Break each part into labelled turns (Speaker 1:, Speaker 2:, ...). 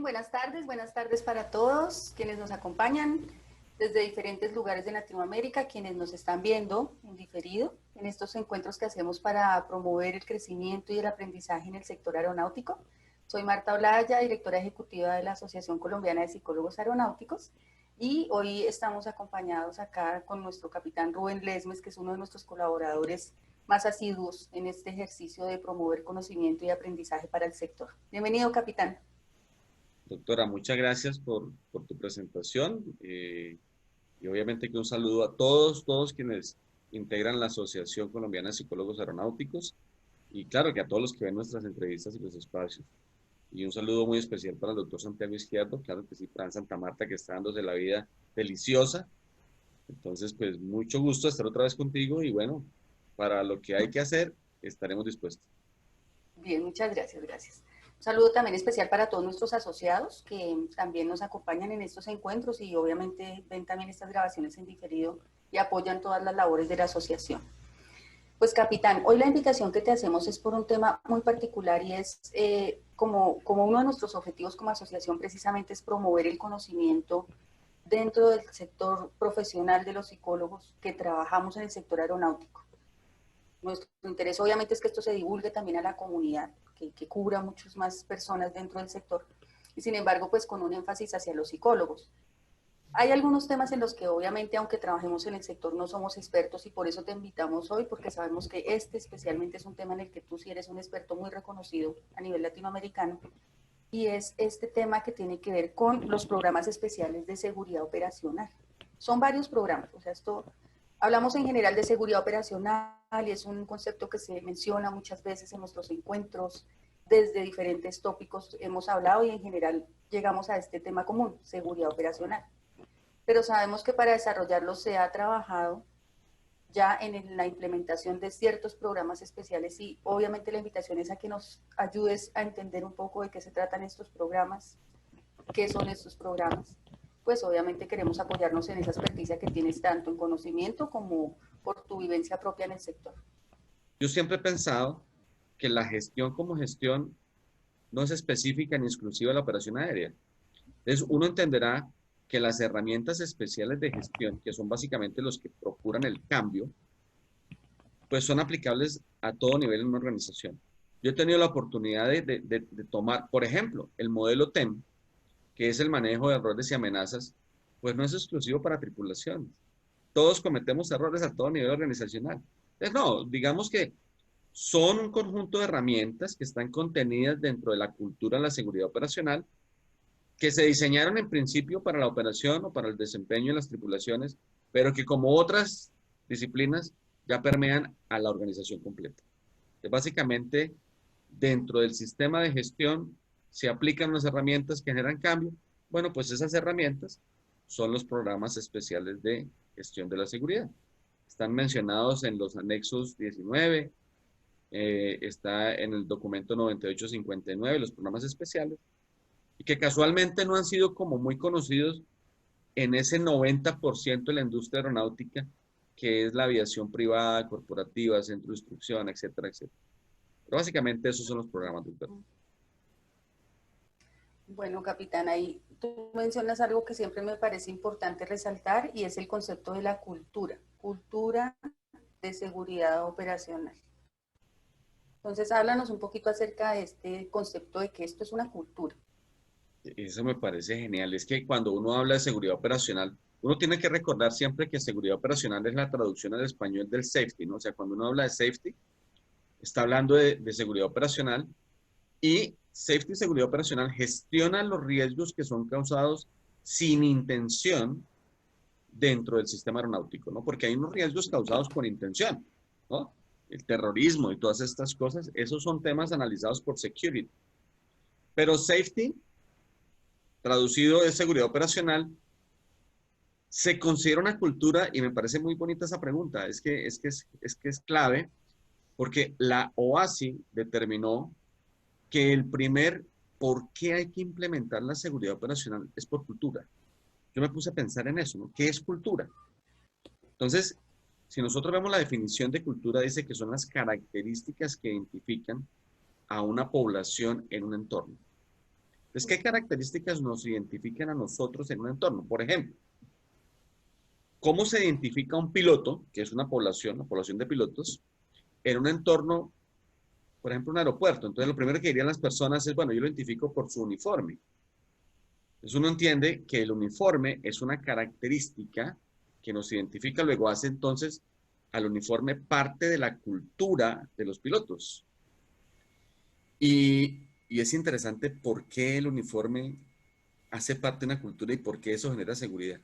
Speaker 1: buenas tardes para todos quienes nos acompañan desde diferentes lugares de Latinoamérica, quienes nos están viendo en diferido en estos encuentros que hacemos para promover el crecimiento y el aprendizaje en el sector aeronáutico. Soy Marta Olaya, directora ejecutiva de la Asociación Colombiana de Psicólogos Aeronáuticos, y hoy estamos acompañados acá con nuestro capitán Rubén Lesmes, que es uno de nuestros colaboradores más asiduos en este ejercicio de promover conocimiento y aprendizaje para el sector. Bienvenido, capitán.
Speaker 2: Doctora, muchas gracias por tu presentación y obviamente que un saludo a todos quienes integran la Asociación Colombiana de Psicólogos Aeronáuticos y claro que a todos los que ven nuestras entrevistas y los espacios. Y un saludo muy especial para el doctor Santiago Izquierdo, claro que sí, para Santa Marta que está dándose la vida deliciosa. Entonces, pues mucho gusto estar otra vez contigo y bueno, para lo que hay que hacer, estaremos dispuestos.
Speaker 1: Bien, muchas gracias, gracias. Un saludo también especial para todos nuestros asociados que también nos acompañan en estos encuentros y obviamente ven también estas grabaciones en diferido y apoyan todas las labores de la asociación. Pues capitán, hoy la invitación que te hacemos es por un tema muy particular y es como uno de nuestros objetivos como asociación precisamente es promover el conocimiento dentro del sector profesional de los psicólogos que trabajamos en el sector aeronáutico. Nuestro interés obviamente es que esto se divulgue también a la comunidad, que cubra a muchas más personas dentro del sector, y sin embargo pues con un énfasis hacia los psicólogos. Hay algunos temas en los que obviamente aunque trabajemos en el sector no somos expertos y por eso te invitamos hoy, porque sabemos que este especialmente es un tema en el que tú sí eres un experto muy reconocido a nivel latinoamericano, y es este tema que tiene que ver con los programas especiales de seguridad operacional. Son varios programas, o sea, esto hablamos en general de seguridad operacional y es un concepto que se menciona muchas veces en nuestros encuentros, desde diferentes tópicos hemos hablado y en general llegamos a este tema común, seguridad operacional. Pero sabemos que para desarrollarlo se ha trabajado ya en la implementación de ciertos programas especiales y obviamente la invitación es a que nos ayudes a entender un poco de qué se tratan estos programas, qué son estos programas. Pues obviamente queremos apoyarnos en esa experticia que tienes tanto en conocimiento como por tu vivencia propia en el sector.
Speaker 2: Yo siempre he pensado que la gestión como gestión no es específica ni exclusiva de la operación aérea. Entonces, uno entenderá que las herramientas especiales de gestión, que son básicamente los que procuran el cambio, pues son aplicables a todo nivel en una organización. Yo he tenido la oportunidad de tomar, por ejemplo, el modelo TEM, que es el manejo de errores y amenazas, pues no es exclusivo para tripulaciones. Todos cometemos errores a todo nivel organizacional. Entonces, no, digamos que son un conjunto de herramientas que están contenidas dentro de la cultura de la seguridad operacional, que se diseñaron en principio para la operación o para el desempeño de las tripulaciones, pero que como otras disciplinas ya permean a la organización completa. Entonces, básicamente, dentro del sistema de gestión se aplican unas herramientas que generan cambio. Bueno, pues esas herramientas son los programas especiales de gestión de la seguridad. Están mencionados en los anexos 19, está en el documento 9859, los programas especiales, y que casualmente no han sido como muy conocidos en ese 90% de la industria aeronáutica, que es la aviación privada, corporativa, centro de instrucción, etcétera, etcétera. Pero básicamente esos son los programas, doctor.
Speaker 1: Bueno, capitán, ahí tú mencionas algo que siempre me parece importante resaltar y es el concepto de la cultura, cultura de seguridad operacional. Entonces, háblanos un poquito acerca de este concepto de que esto es una cultura.
Speaker 2: Eso me parece genial. Es que cuando uno habla de seguridad operacional, uno tiene que recordar siempre que seguridad operacional es la traducción al español del safety, ¿no? O sea, cuando uno habla de safety, está hablando de seguridad operacional y safety y seguridad operacional gestiona los riesgos que son causados sin intención dentro del sistema aeronáutico, ¿no? Porque hay unos riesgos causados con intención, ¿no? El terrorismo y todas estas cosas, esos son temas analizados por security. Pero safety, traducido de seguridad operacional, se considera una cultura, y me parece muy bonita esa pregunta, es clave, porque la OASI determinó que el primer por qué hay que implementar la seguridad operacional es por cultura. Yo me puse a pensar en eso, ¿no? ¿Qué es cultura? Entonces, si nosotros vemos la definición de cultura, dice que son las características que identifican a una población en un entorno. Entonces, ¿qué características nos identifican a nosotros en un entorno? Por ejemplo, ¿cómo se identifica un piloto, que es una población, la población de pilotos, en un entorno, por ejemplo, un aeropuerto? Entonces, lo primero que dirían las personas es, bueno, yo lo identifico por su uniforme. Entonces, uno entiende que el uniforme es una característica que nos identifica, luego hace entonces al uniforme parte de la cultura de los pilotos. Y es interesante por qué el uniforme hace parte de una cultura y por qué eso genera seguridad.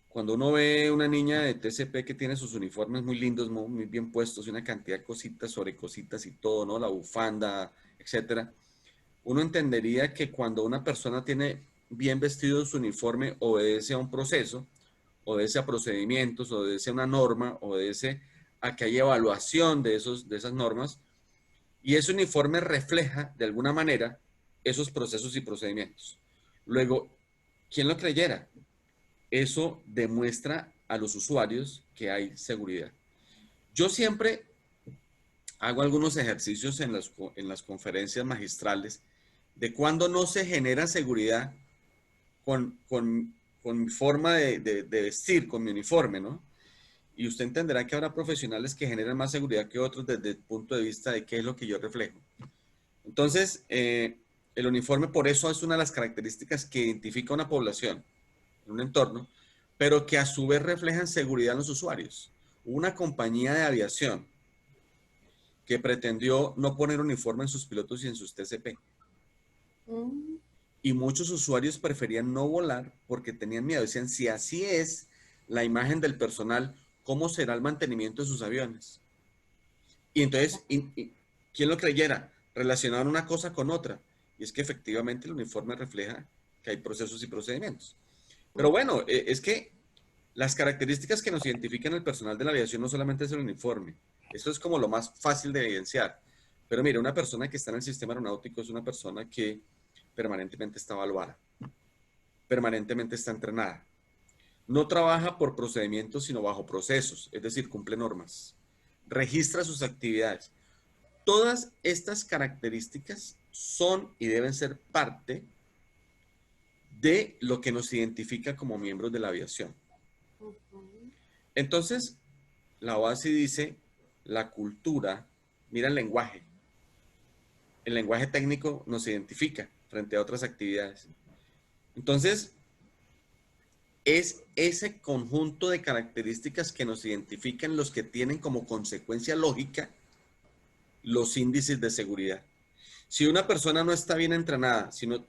Speaker 2: Cuando uno ve una niña de TCP que tiene sus uniformes muy lindos, muy bien puestos, y una cantidad de cositas sobre cositas y todo, ¿no? La bufanda, etcétera, uno entendería que cuando una persona tiene bien vestido su uniforme, obedece a un proceso, obedece a procedimientos, obedece a una norma, obedece a que hay evaluación de esas normas, y ese uniforme refleja de alguna manera esos procesos y procedimientos. Luego, ¿quién lo creyera? Eso demuestra a los usuarios que hay seguridad. Yo siempre hago algunos ejercicios en las conferencias magistrales de cuando no se genera seguridad con mi forma de vestir, con mi uniforme, ¿no? Y usted entenderá que habrá profesionales que generan más seguridad que otros desde el punto de vista de qué es lo que yo reflejo. Entonces, el uniforme por eso es una de las características que identifica una población en un entorno, pero que a su vez reflejan seguridad en los usuarios. Una compañía de aviación que pretendió no poner uniforme en sus pilotos y en sus TCP.
Speaker 1: Mm.
Speaker 2: Y muchos usuarios preferían no volar porque tenían miedo. Decían, si así es la imagen del personal, ¿cómo será el mantenimiento de sus aviones? Y entonces, ¿quién lo creyera? Relacionaban una cosa con otra. Y es que efectivamente el uniforme refleja que hay procesos y procedimientos. Pero bueno, es que las características que nos identifican el personal de la aviación no solamente es el uniforme. Eso es como lo más fácil de evidenciar. Pero mire, una persona que está en el sistema aeronáutico es una persona que permanentemente está evaluada, permanentemente está entrenada. No trabaja por procedimientos, sino bajo procesos, es decir, cumple normas. Registra sus actividades. Todas estas características son y deben ser parte de lo que nos identifica como miembros de la aviación. Entonces, la OASI dice, la cultura, mira el lenguaje. El lenguaje técnico nos identifica frente a otras actividades. Entonces, es ese conjunto de características que nos identifican los que tienen como consecuencia lógica los índices de seguridad. Si una persona no está bien entrenada, si no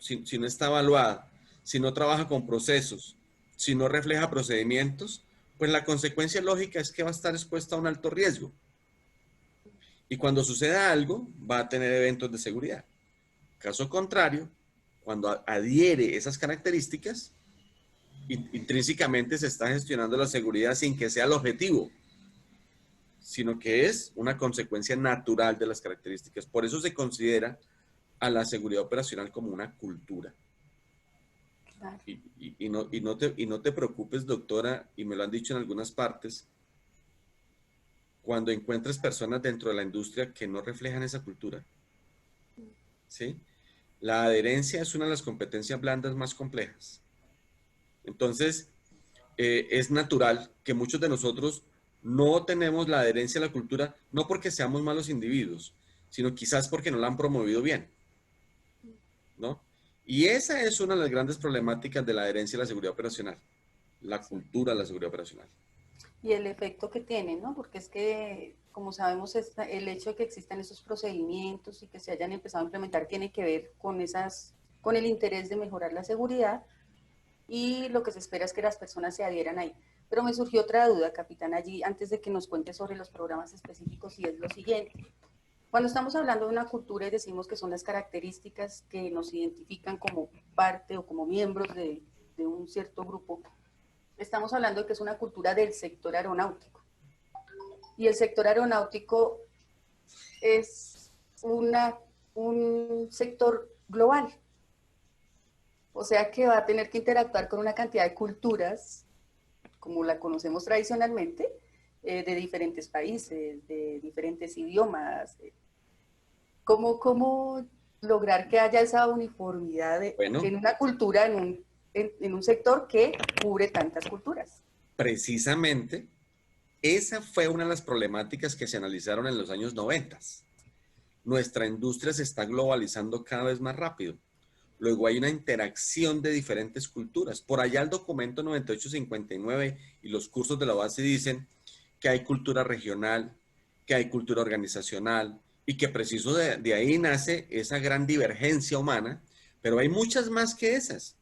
Speaker 2: está evaluada, si no trabaja con procesos, si no refleja procedimientos, pues la consecuencia lógica es que va a estar expuesta a un alto riesgo. Y cuando suceda algo, va a tener eventos de seguridad. Caso contrario, cuando adhiere esas características, intrínsecamente se está gestionando la seguridad sin que sea el objetivo, sino que es una consecuencia natural de las características. Por eso se considera a la seguridad operacional como una cultura.
Speaker 1: Claro.
Speaker 2: Y no te preocupes, doctora, y me lo han dicho en algunas partes, cuando encuentres personas dentro de la industria que no reflejan esa cultura. ¿Sí? La adherencia es una de las competencias blandas más complejas. Entonces, es natural que muchos de nosotros no tenemos la adherencia a la cultura, no porque seamos malos individuos, sino quizás porque no la han promovido bien, ¿no? Y esa es una de las grandes problemáticas de la adherencia a la seguridad operacional, la
Speaker 1: Sí.
Speaker 2: cultura de la seguridad operacional.
Speaker 1: Y el efecto que tiene, ¿no? Porque es que, como sabemos, el hecho de que existan esos procedimientos y que se hayan empezado a implementar tiene que ver con el interés de mejorar la seguridad, y lo que se espera es que las personas se adhieran ahí. Pero me surgió otra duda, capitán, allí, antes de que nos cuente sobre los programas específicos, y es lo siguiente. Cuando estamos hablando de una cultura y decimos que son las características que nos identifican como parte o como miembros de un cierto grupo, estamos hablando de que es una cultura del sector aeronáutico. Y el sector aeronáutico es un sector global. O sea que va a tener que interactuar con una cantidad de culturas, como la conocemos tradicionalmente, de diferentes países, de diferentes idiomas. ¿Cómo lograr que haya esa uniformidad
Speaker 2: Bueno,
Speaker 1: en una cultura, en un sector que cubre tantas culturas.
Speaker 2: precisamente esa fue una de las problemáticas que se analizaron en los años 90. Nuestra industria se está globalizando cada vez más rápido. Luego hay una interacción de diferentes culturas. Por allá el documento 9859 y los cursos de la base dicen que hay cultura regional, que hay cultura organizacional y que preciso de ahí nace esa gran divergencia humana, pero hay muchas más que esas.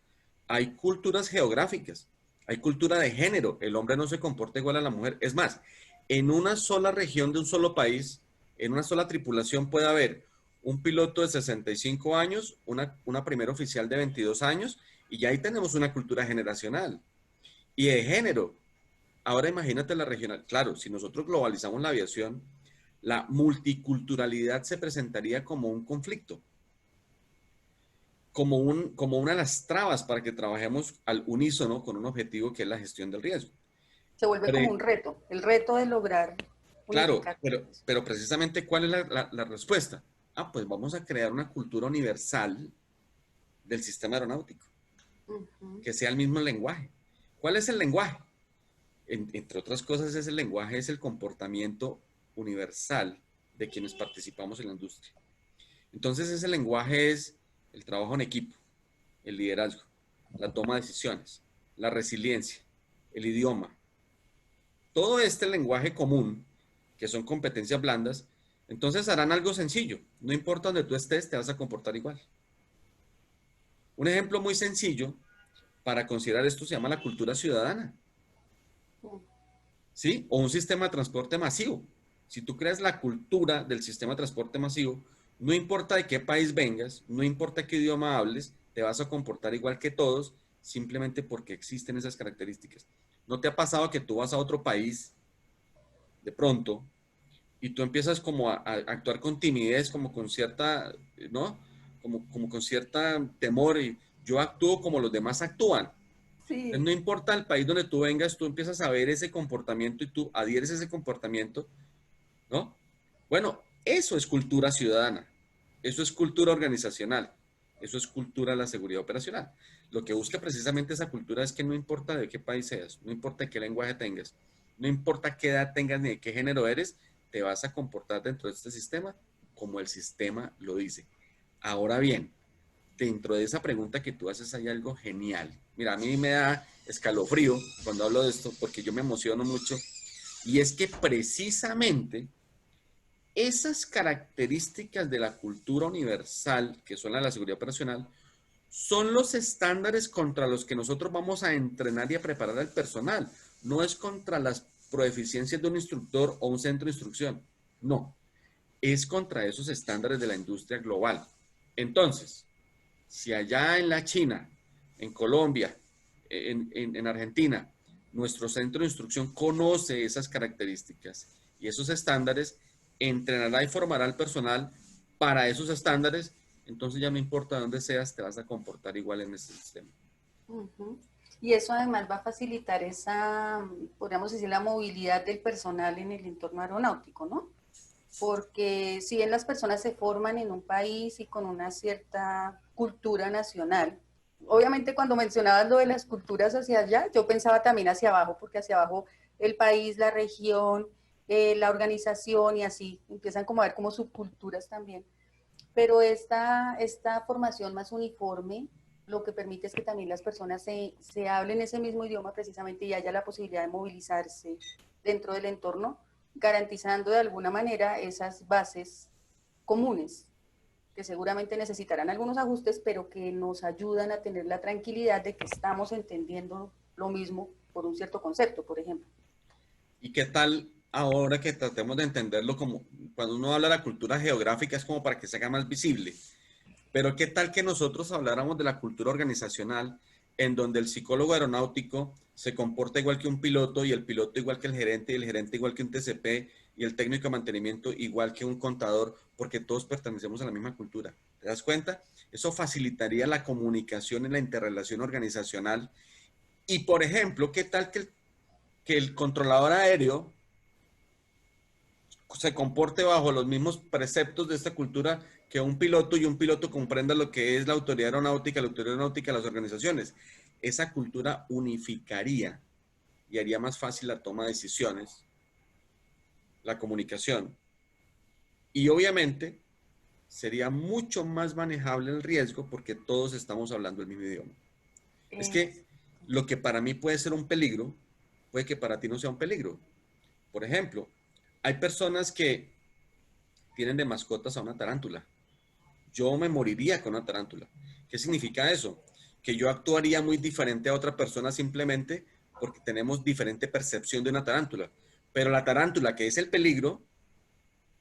Speaker 2: Hay culturas geográficas, hay cultura de género, el hombre no se comporta igual a la mujer. Es más, en una sola región de un solo país, en una sola tripulación puede haber un piloto de 65 años, una primera oficial de 22 años, y ya ahí tenemos una cultura generacional. Y de género, ahora imagínate la regional. Claro, si nosotros globalizamos la aviación, la multiculturalidad se presentaría como un conflicto, como una de las trabas para que trabajemos al unísono con un objetivo que es la gestión del riesgo.
Speaker 1: Se vuelve
Speaker 2: Pero,
Speaker 1: como un reto, el reto de lograr
Speaker 2: claro,
Speaker 1: unificar.
Speaker 2: pero precisamente ¿cuál es la respuesta? Ah, pues vamos a crear una cultura universal del sistema aeronáutico,
Speaker 1: Ujú.
Speaker 2: que sea el mismo lenguaje. ¿Cuál es el lenguaje? Entre otras cosas, ese lenguaje es el comportamiento universal de quienes participamos en la industria. Entonces, ese lenguaje es el trabajo en equipo, el liderazgo, la toma de decisiones, la resiliencia, el idioma. Todo este lenguaje común, que son competencias blandas, entonces harán algo sencillo. No importa donde tú estés, te vas a comportar igual. Un ejemplo muy sencillo para considerar esto se llama la cultura ciudadana. ¿Sí? O un sistema de transporte masivo. Si tú creas la cultura del sistema de transporte masivo, no importa de qué país vengas, no importa qué idioma hables, te vas a comportar igual que todos, simplemente porque existen esas características. ¿No te ha pasado que tú vas a otro país de pronto y tú empiezas como a actuar con timidez, como con cierta, ¿no? Como con cierta temor y yo actúo como los demás actúan?
Speaker 1: Sí,
Speaker 2: No importa el país donde tú vengas, tú empiezas a ver ese comportamiento y tú adhieres a ese comportamiento, ¿no? Bueno, eso es cultura ciudadana, eso es cultura organizacional, eso es cultura de la seguridad operacional. Lo que busca precisamente esa cultura es que no importa de qué país seas, no importa qué lenguaje tengas, no importa qué edad tengas ni de qué género eres, te vas a comportar dentro de este sistema como el sistema lo dice. Ahora bien, dentro de esa pregunta que tú haces hay algo genial. Mira, a mí me da escalofrío cuando hablo de esto porque yo me emociono mucho y es que precisamente esas características de la cultura universal, que son la de la seguridad operacional, son los estándares contra los que nosotros vamos a entrenar y a preparar al personal. No es contra las proeficiencias de un instructor o un centro de instrucción. No, es contra esos estándares de la industria global. Entonces, si allá en la China, en Colombia, en Argentina, nuestro centro de instrucción conoce esas características y esos estándares, entrenará y formará al personal para esos estándares, entonces ya no importa dónde seas, te vas a comportar igual en ese sistema.
Speaker 1: ujú. Y eso además va a facilitar esa, podríamos decir, la movilidad del personal en el entorno aeronáutico, ¿no? Porque si bien las personas se forman en un país y con una cierta cultura nacional, obviamente cuando mencionabas lo de las culturas hacia allá, yo pensaba también hacia abajo, porque hacia abajo el país, la región, la organización y así empiezan como a ver como subculturas también. Pero esta formación más uniforme lo que permite es que también las personas se hablen ese mismo idioma precisamente y haya la posibilidad de movilizarse dentro del entorno, garantizando de alguna manera esas bases comunes que seguramente necesitarán algunos ajustes, pero que nos ayudan a tener la tranquilidad de que estamos entendiendo lo mismo por un cierto concepto, por ejemplo.
Speaker 2: ¿Y qué tal ahora que tratemos de entenderlo como, cuando uno habla de la cultura geográfica es como para que se haga más visible? Pero qué tal que nosotros habláramos de la cultura organizacional en donde el psicólogo aeronáutico se comporta igual que un piloto y el piloto igual que el gerente y el gerente igual que un TCP y el técnico de mantenimiento igual que un contador, porque todos pertenecemos a la misma cultura. ¿Te das cuenta? Eso facilitaría la comunicación y la interrelación organizacional. Y por ejemplo, ¿qué tal que el controlador aéreo se comporte bajo los mismos preceptos de esta cultura que un piloto y un piloto comprenda lo que es la autoridad aeronáutica, las organizaciones. Esa cultura unificaría y haría más fácil la toma de decisiones, la comunicación. Y obviamente sería mucho más manejable el riesgo porque todos estamos hablando el mismo idioma. Es que lo que para mí puede ser un peligro, puede que para ti no sea un peligro. Por ejemplo, hay personas que tienen de mascotas a una tarántula. Yo me moriría con una tarántula. ¿Qué significa eso? Que yo actuaría muy diferente a otra persona simplemente porque tenemos diferente percepción de una tarántula. Pero la tarántula, que es el peligro,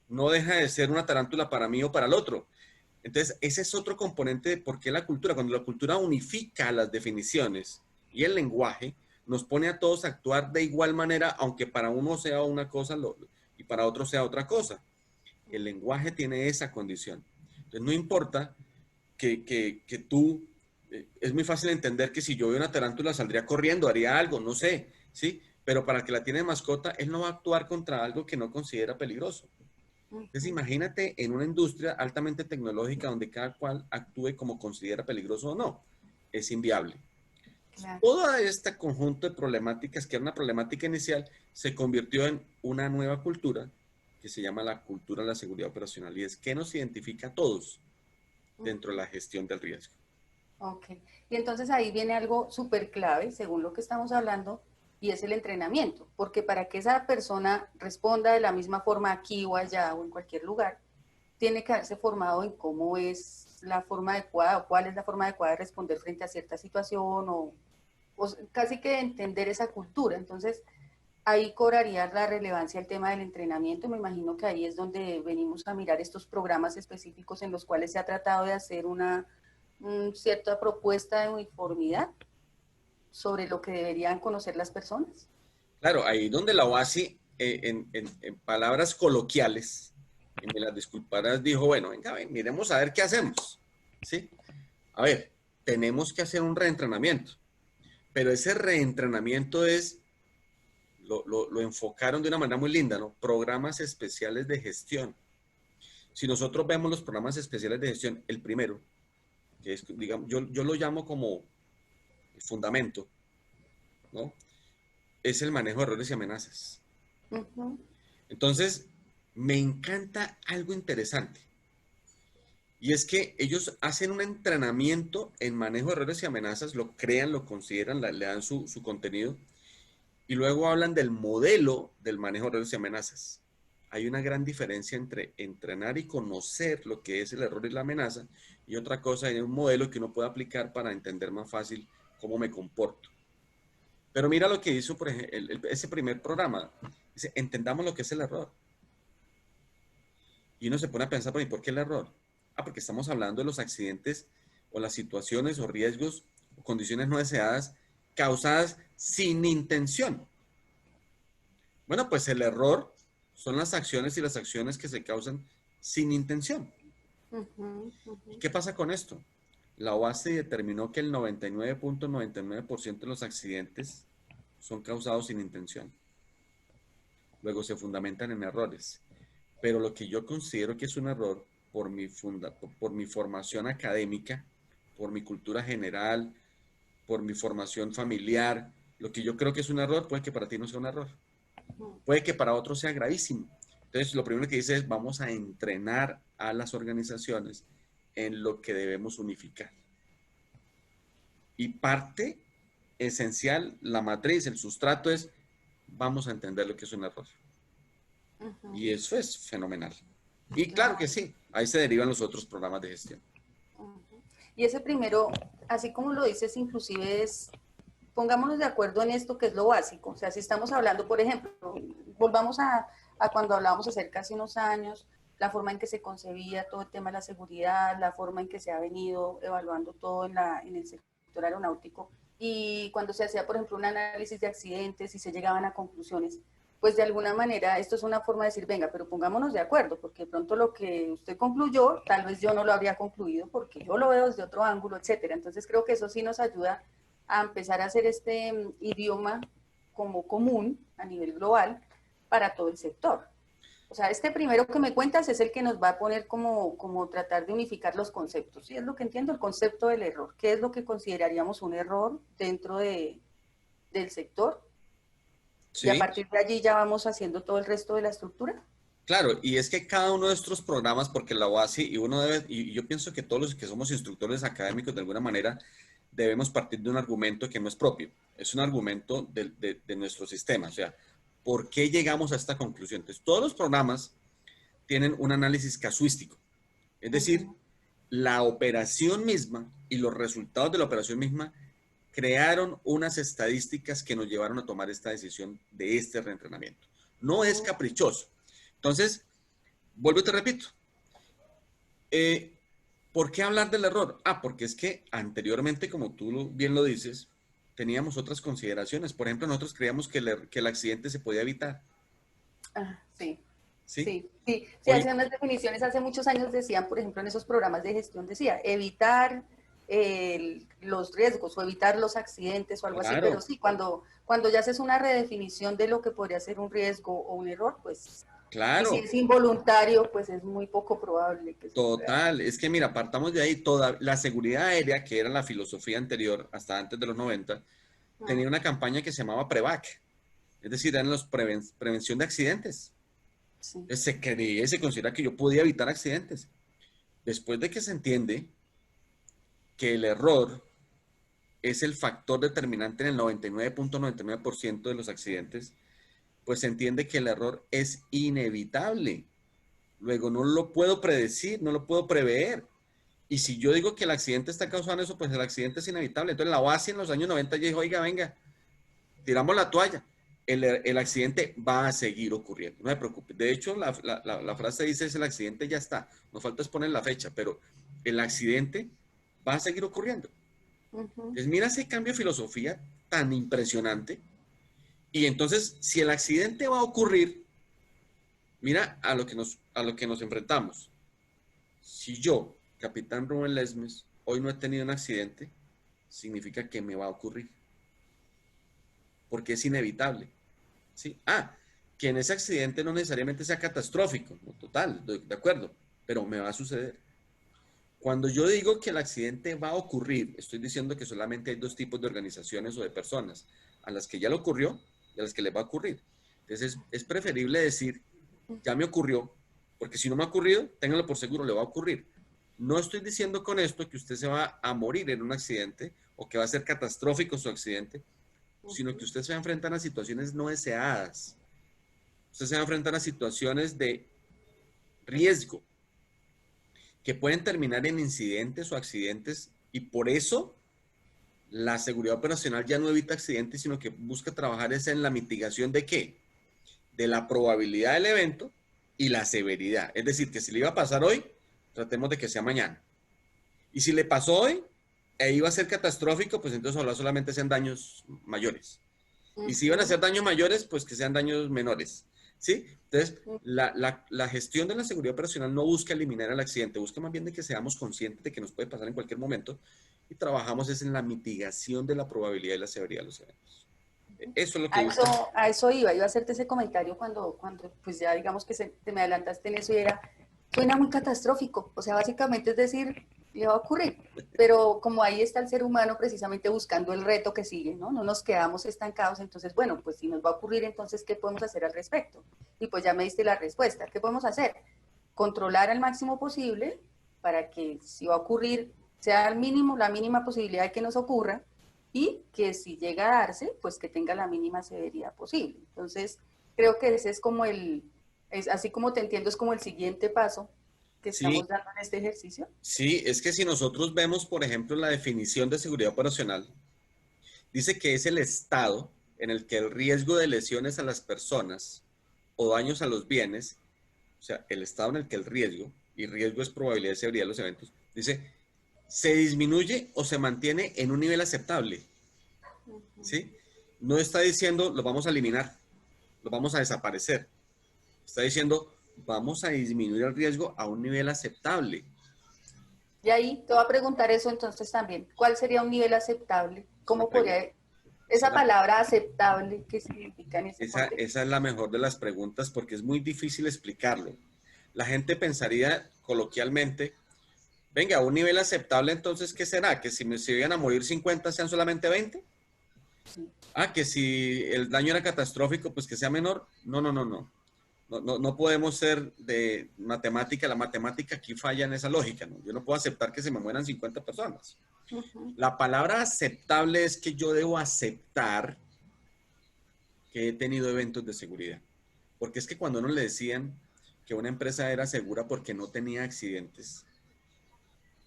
Speaker 2: no deja de ser una tarántula para mí o para el otro. Entonces, ese es otro componente de por qué la cultura, cuando la cultura unifica las definiciones y el lenguaje, nos pone a todos a actuar de igual manera, aunque para uno sea una cosa y para otro sea otra cosa. El lenguaje tiene esa condición. Entonces, no importa que tú, es muy fácil entender que si yo veo una tarántula saldría corriendo, haría algo, no sé, ¿sí? Pero para el que la tiene de mascota, él no va a actuar contra algo que no considera peligroso. Entonces, imagínate en una industria altamente tecnológica donde cada cual actúe como considera peligroso o no. Es inviable.
Speaker 1: Claro.
Speaker 2: Todo este conjunto de problemáticas, que era una problemática inicial, se convirtió en una nueva cultura que se llama la cultura de la seguridad operacional y es que nos identifica a todos dentro de la gestión del riesgo.
Speaker 1: Ok. Y entonces ahí viene algo súper clave, según lo que estamos hablando, y es el entrenamiento, porque para que esa persona responda de la misma forma aquí o allá o en cualquier lugar, tiene que haberse formado en cómo es la forma adecuada o cuál es la forma adecuada de responder frente a cierta situación o casi que entender esa cultura. Entonces, ahí cobraría la relevancia el tema del entrenamiento. Me imagino que ahí es donde venimos a mirar estos programas específicos en los cuales se ha tratado de hacer una cierta propuesta de uniformidad sobre lo que deberían conocer las personas.
Speaker 2: Claro, ahí donde la OASI, en palabras coloquiales, y me las disculparás, dijo, bueno, venga, miremos a ver qué hacemos. ¿Sí? A ver, tenemos que hacer un reentrenamiento, pero ese reentrenamiento lo enfocaron de una manera muy linda, ¿no? Programas especiales de gestión. Si nosotros vemos los programas especiales de gestión, el primero, que es, digamos, yo lo llamo como el fundamento, ¿no? Es el manejo de errores y amenazas. Entonces, me encanta algo interesante. Y es que ellos hacen un entrenamiento en manejo de errores y amenazas, lo crean, lo consideran, le dan su contenido, y luego hablan del modelo del manejo de errores y amenazas. Hay una gran diferencia entre entrenar y conocer lo que es el error y la amenaza, y otra cosa es un modelo que uno puede aplicar para entender más fácil cómo me comporto. Pero mira lo que hizo, por ejemplo, ese primer programa. Dice, entendamos lo que es el error. Y uno se pone a pensar, ¿por qué el error? Ah, porque estamos hablando de los accidentes o las situaciones o riesgos o condiciones no deseadas causadas sin intención. Bueno, pues el error son las acciones y las acciones que se causan sin intención. ¿Y qué pasa con esto? La OASI determinó que el 99.99% de los accidentes son causados sin intención. Luego se fundamentan en errores. Pero lo que yo considero que es un error por mi formación académica, por mi cultura general, por mi formación familiar, lo que yo creo que es un error puede que para ti no sea un error. Puede que para otros sea gravísimo. Entonces, lo primero que dice es, vamos a entrenar a las organizaciones en lo que debemos unificar. Y parte esencial, la matriz, el sustrato es, vamos a entender lo que es un error. Y eso es fenomenal. Y claro que sí, ahí se derivan los otros programas de gestión.
Speaker 1: Y ese primero, así como lo dices, inclusive es, pongámonos de acuerdo en esto que es lo básico. O sea, si estamos hablando, por ejemplo, volvamos a cuando hablábamos acerca hace unos años, la forma en que se concebía todo el tema de la seguridad, la forma en que se ha venido evaluando todo en el sector aeronáutico. Y cuando se hacía, por ejemplo, un análisis de accidentes y se llegaban a conclusiones, pues de alguna manera esto es una forma de decir, venga, pero pongámonos de acuerdo, porque de pronto lo que usted concluyó, tal vez yo no lo habría concluido porque yo lo veo desde otro ángulo, etcétera. Entonces creo que eso sí nos ayuda a empezar a hacer este idioma como común a nivel global para todo el sector. O sea, este primero que me cuentas es el que nos va a poner como tratar de unificar los conceptos. Sí, es lo que entiendo, el concepto del error. ¿Qué es lo que consideraríamos un error dentro del sector? Y a
Speaker 2: Sí,
Speaker 1: partir de allí ya vamos haciendo todo el resto de la estructura.
Speaker 2: claro, y es que cada uno de estos programas, porque la OASI, y uno debe, y yo pienso que todos los que somos instructores académicos de alguna manera, debemos partir de un argumento que no es propio, es un argumento de nuestro sistema, o sea, ¿por qué llegamos a esta conclusión? Entonces, todos los programas tienen un análisis casuístico, es decir,
Speaker 1: Ujú.
Speaker 2: la operación misma y los resultados de la operación misma crearon unas estadísticas que nos llevaron a tomar esta decisión de este reentrenamiento. No es caprichoso. Entonces, vuelvo y te repito, eh, ¿por qué hablar del error? Ah, porque es que anteriormente, como tú bien lo dices, teníamos otras consideraciones. Por ejemplo, nosotros creíamos que el accidente se podía evitar,
Speaker 1: Ah, sí,
Speaker 2: ¿sí?
Speaker 1: sí, sí. Sí,
Speaker 2: Hoy,
Speaker 1: hace unas definiciones, hace muchos años decían, por ejemplo, en esos programas de gestión, decía, evitar los riesgos o evitar los accidentes o algo así, pero
Speaker 2: claro,
Speaker 1: sí, cuando ya haces una redefinición de lo que podría ser un riesgo o un error, pues, y si
Speaker 2: claro,
Speaker 1: es involuntario, pues es muy poco probable que se pueda.
Speaker 2: total. Es que mira, partamos de ahí, toda la seguridad aérea, que era la filosofía anterior, hasta antes de los 90, tenía una campaña que se llamaba PREVAC, es decir, eran los prevención de accidentes.
Speaker 1: Sí.
Speaker 2: Se creía y se considera que yo podía evitar accidentes. Después de que se entiende que el error es el factor determinante en el 99.99% de los accidentes, pues se entiende que el error es inevitable. Luego no lo puedo predecir, no lo puedo prever. Y si yo digo que el accidente está causando eso, pues el accidente es inevitable. Entonces la OASI en los años 90 ya dijo, oiga, venga, tiramos la toalla. El accidente va a seguir ocurriendo, no se preocupe. De hecho, la frase dice es el accidente ya está, nos falta es poner la fecha, pero el accidente va a seguir ocurriendo.
Speaker 1: Ujú.
Speaker 2: Entonces, mira ese cambio de filosofía tan impresionante. Y entonces, si el accidente va a ocurrir, mira a lo que nos enfrentamos. Si yo, capitán Rubén Lesmes, hoy no he tenido un accidente, significa que me va a ocurrir, porque es inevitable. ¿Sí? Ah, que en ese accidente no necesariamente sea catastrófico, no, total, de acuerdo, pero me va a suceder. Cuando yo digo que el accidente va a ocurrir, estoy diciendo que solamente hay dos tipos de organizaciones o de personas, a las que ya le ocurrió y a las que les va a ocurrir. Entonces es preferible decir, ya me ocurrió, porque si no me ha ocurrido, ténganlo por seguro, le va a ocurrir. No estoy diciendo con esto que usted se va a morir en un accidente o que va a ser catastrófico su accidente, sino que usted se va a enfrentar a situaciones no deseadas. Usted se va a enfrentar a situaciones de riesgo que pueden terminar en incidentes o accidentes y por eso la seguridad operacional ya no evita accidentes, sino que busca trabajar es en la mitigación de qué? De la probabilidad del evento y la severidad. Es decir, que si le iba a pasar hoy, tratemos de que sea mañana. Y si le pasó hoy e iba a ser catastrófico, pues entonces ojalá solamente sean daños mayores. Y si iban a
Speaker 1: Ujú.
Speaker 2: ser daños mayores, pues que sean daños menores. ¿Sí? Entonces, la gestión de la seguridad operacional no busca eliminar el accidente, busca más bien de que seamos conscientes de que nos puede pasar en cualquier momento y trabajamos es en la mitigación de la probabilidad y la severidad de los eventos. Eso es lo que busca.
Speaker 1: A eso iba a hacerte ese comentario cuando pues ya digamos que te me adelantaste en eso y era, suena muy catastrófico, o sea, básicamente es decir, le va a ocurrir, pero como ahí está el ser humano precisamente buscando el reto que sigue, ¿no? No nos quedamos estancados, entonces, bueno, pues si nos va a ocurrir, entonces, ¿qué podemos hacer al respecto? Y pues ya me diste la respuesta, ¿qué podemos hacer? Controlar al máximo posible para que si va a ocurrir, sea el mínimo, la mínima posibilidad de que nos ocurra, y que si llega a darse, pues que tenga la mínima severidad posible. Entonces, creo que ese es como así como te entiendo, es como el siguiente paso que estamos
Speaker 2: Sí,
Speaker 1: dando en este ejercicio.
Speaker 2: sí, es que si nosotros vemos, por ejemplo, la definición de seguridad operacional, dice que es el estado en el que el riesgo de lesiones a las personas o daños a los bienes, o sea, el estado en el que el riesgo, y riesgo es probabilidad de severidad de los eventos, dice, se disminuye o se mantiene en un nivel aceptable, ¿sí? No está diciendo lo vamos a eliminar, lo vamos a desaparecer. Está diciendo vamos a disminuir el riesgo a un nivel aceptable.
Speaker 1: Y ahí te voy a preguntar eso entonces también. ¿Cuál sería un nivel aceptable?
Speaker 2: Es una
Speaker 1: ¿Cómo podría Esa palabra aceptable, ¿qué significa en ese contexto?
Speaker 2: Esa es la mejor de las preguntas porque es muy difícil explicarlo. La gente pensaría coloquialmente, venga, un nivel aceptable, entonces, ¿qué será? ¿Que si me se llegan a morir 50 sean solamente 20? Ah, que si el daño era catastrófico, pues que sea menor. No, no, no, no. No, no, no podemos ser de matemática. La matemática aquí falla en esa lógica, ¿no? Yo no puedo aceptar que se me mueran 50 personas. La palabra aceptable es que yo debo aceptar que he tenido eventos de seguridad. Porque es que cuando uno le decían que una empresa era segura porque no tenía accidentes,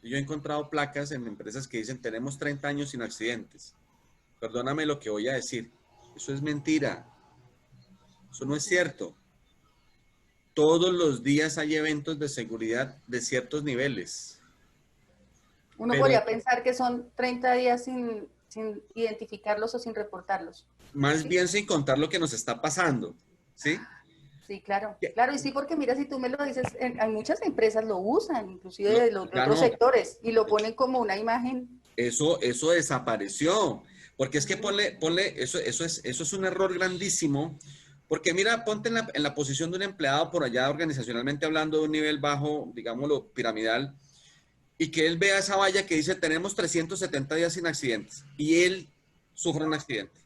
Speaker 2: yo he encontrado placas en empresas que dicen tenemos 30 años sin accidentes. Perdóname lo que voy a decir. Eso es mentira. Eso no es cierto. Todos los días hay eventos de seguridad de ciertos niveles.
Speaker 1: Uno
Speaker 2: Pero
Speaker 1: podría pensar que son 30 días sin identificarlos o sin reportarlos.
Speaker 2: más
Speaker 1: ¿Sí?
Speaker 2: bien sin contar lo que nos está pasando. ¿Sí?
Speaker 1: Sí, claro. Claro, y sí, porque mira, si tú me lo dices, hay muchas empresas lo usan, inclusive de los de
Speaker 2: Ya
Speaker 1: otros
Speaker 2: no.
Speaker 1: sectores, y lo ponen como una imagen.
Speaker 2: Eso desapareció. Porque es que ponle, eso es un error grandísimo. Porque mira, ponte en la posición de un empleado por allá, organizacionalmente hablando, de un nivel bajo, digámoslo, piramidal, y que él vea esa valla que dice tenemos 370 días sin accidentes, y él sufre un accidente.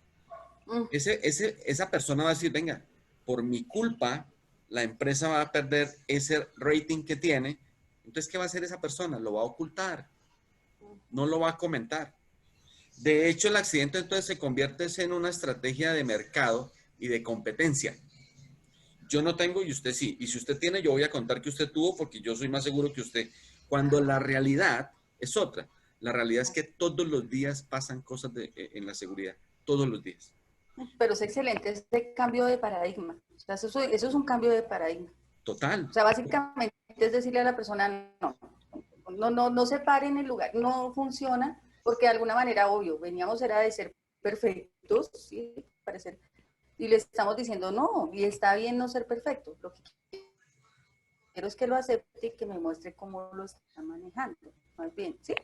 Speaker 2: Esa persona va a decir, venga, por mi culpa, la empresa va a perder ese rating que tiene. Entonces, ¿qué va a hacer esa persona? Lo va a ocultar, no lo va a comentar. De hecho, el accidente entonces se convierte en una estrategia de mercado y de competencia. Yo no tengo y usted sí. Y si usted tiene, yo voy a contar que usted tuvo porque yo soy más seguro que usted. Cuando la realidad es otra. La realidad es que todos los días pasan cosas en la seguridad. Todos los días.
Speaker 1: Pero es excelente ese cambio de paradigma. O sea, eso es un cambio de paradigma.
Speaker 2: Total.
Speaker 1: O sea, básicamente es decirle a la persona, no se pare en el lugar, no funciona, porque de alguna manera, obvio, veníamos era de ser perfectos, ¿sí? Parecer, y le estamos diciendo, no, y está bien no ser perfecto. Lo que quiero es que lo acepte y que me muestre cómo lo está manejando. Más bien, ¿sí?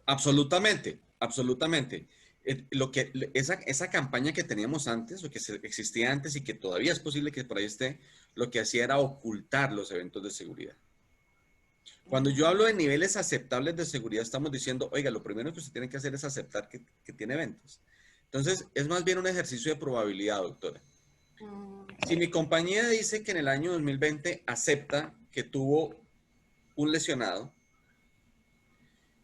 Speaker 2: Absolutamente, absolutamente. Esa campaña que teníamos antes, o que existía antes y que todavía es posible que por ahí esté, lo que hacía era ocultar los eventos de seguridad. Cuando yo hablo de niveles aceptables de seguridad, estamos diciendo, oiga, lo primero que usted tiene que hacer es aceptar que tiene eventos. Entonces, es más bien un ejercicio de probabilidad, doctora. Si mi compañía dice que en el año 2020 acepta que tuvo un lesionado,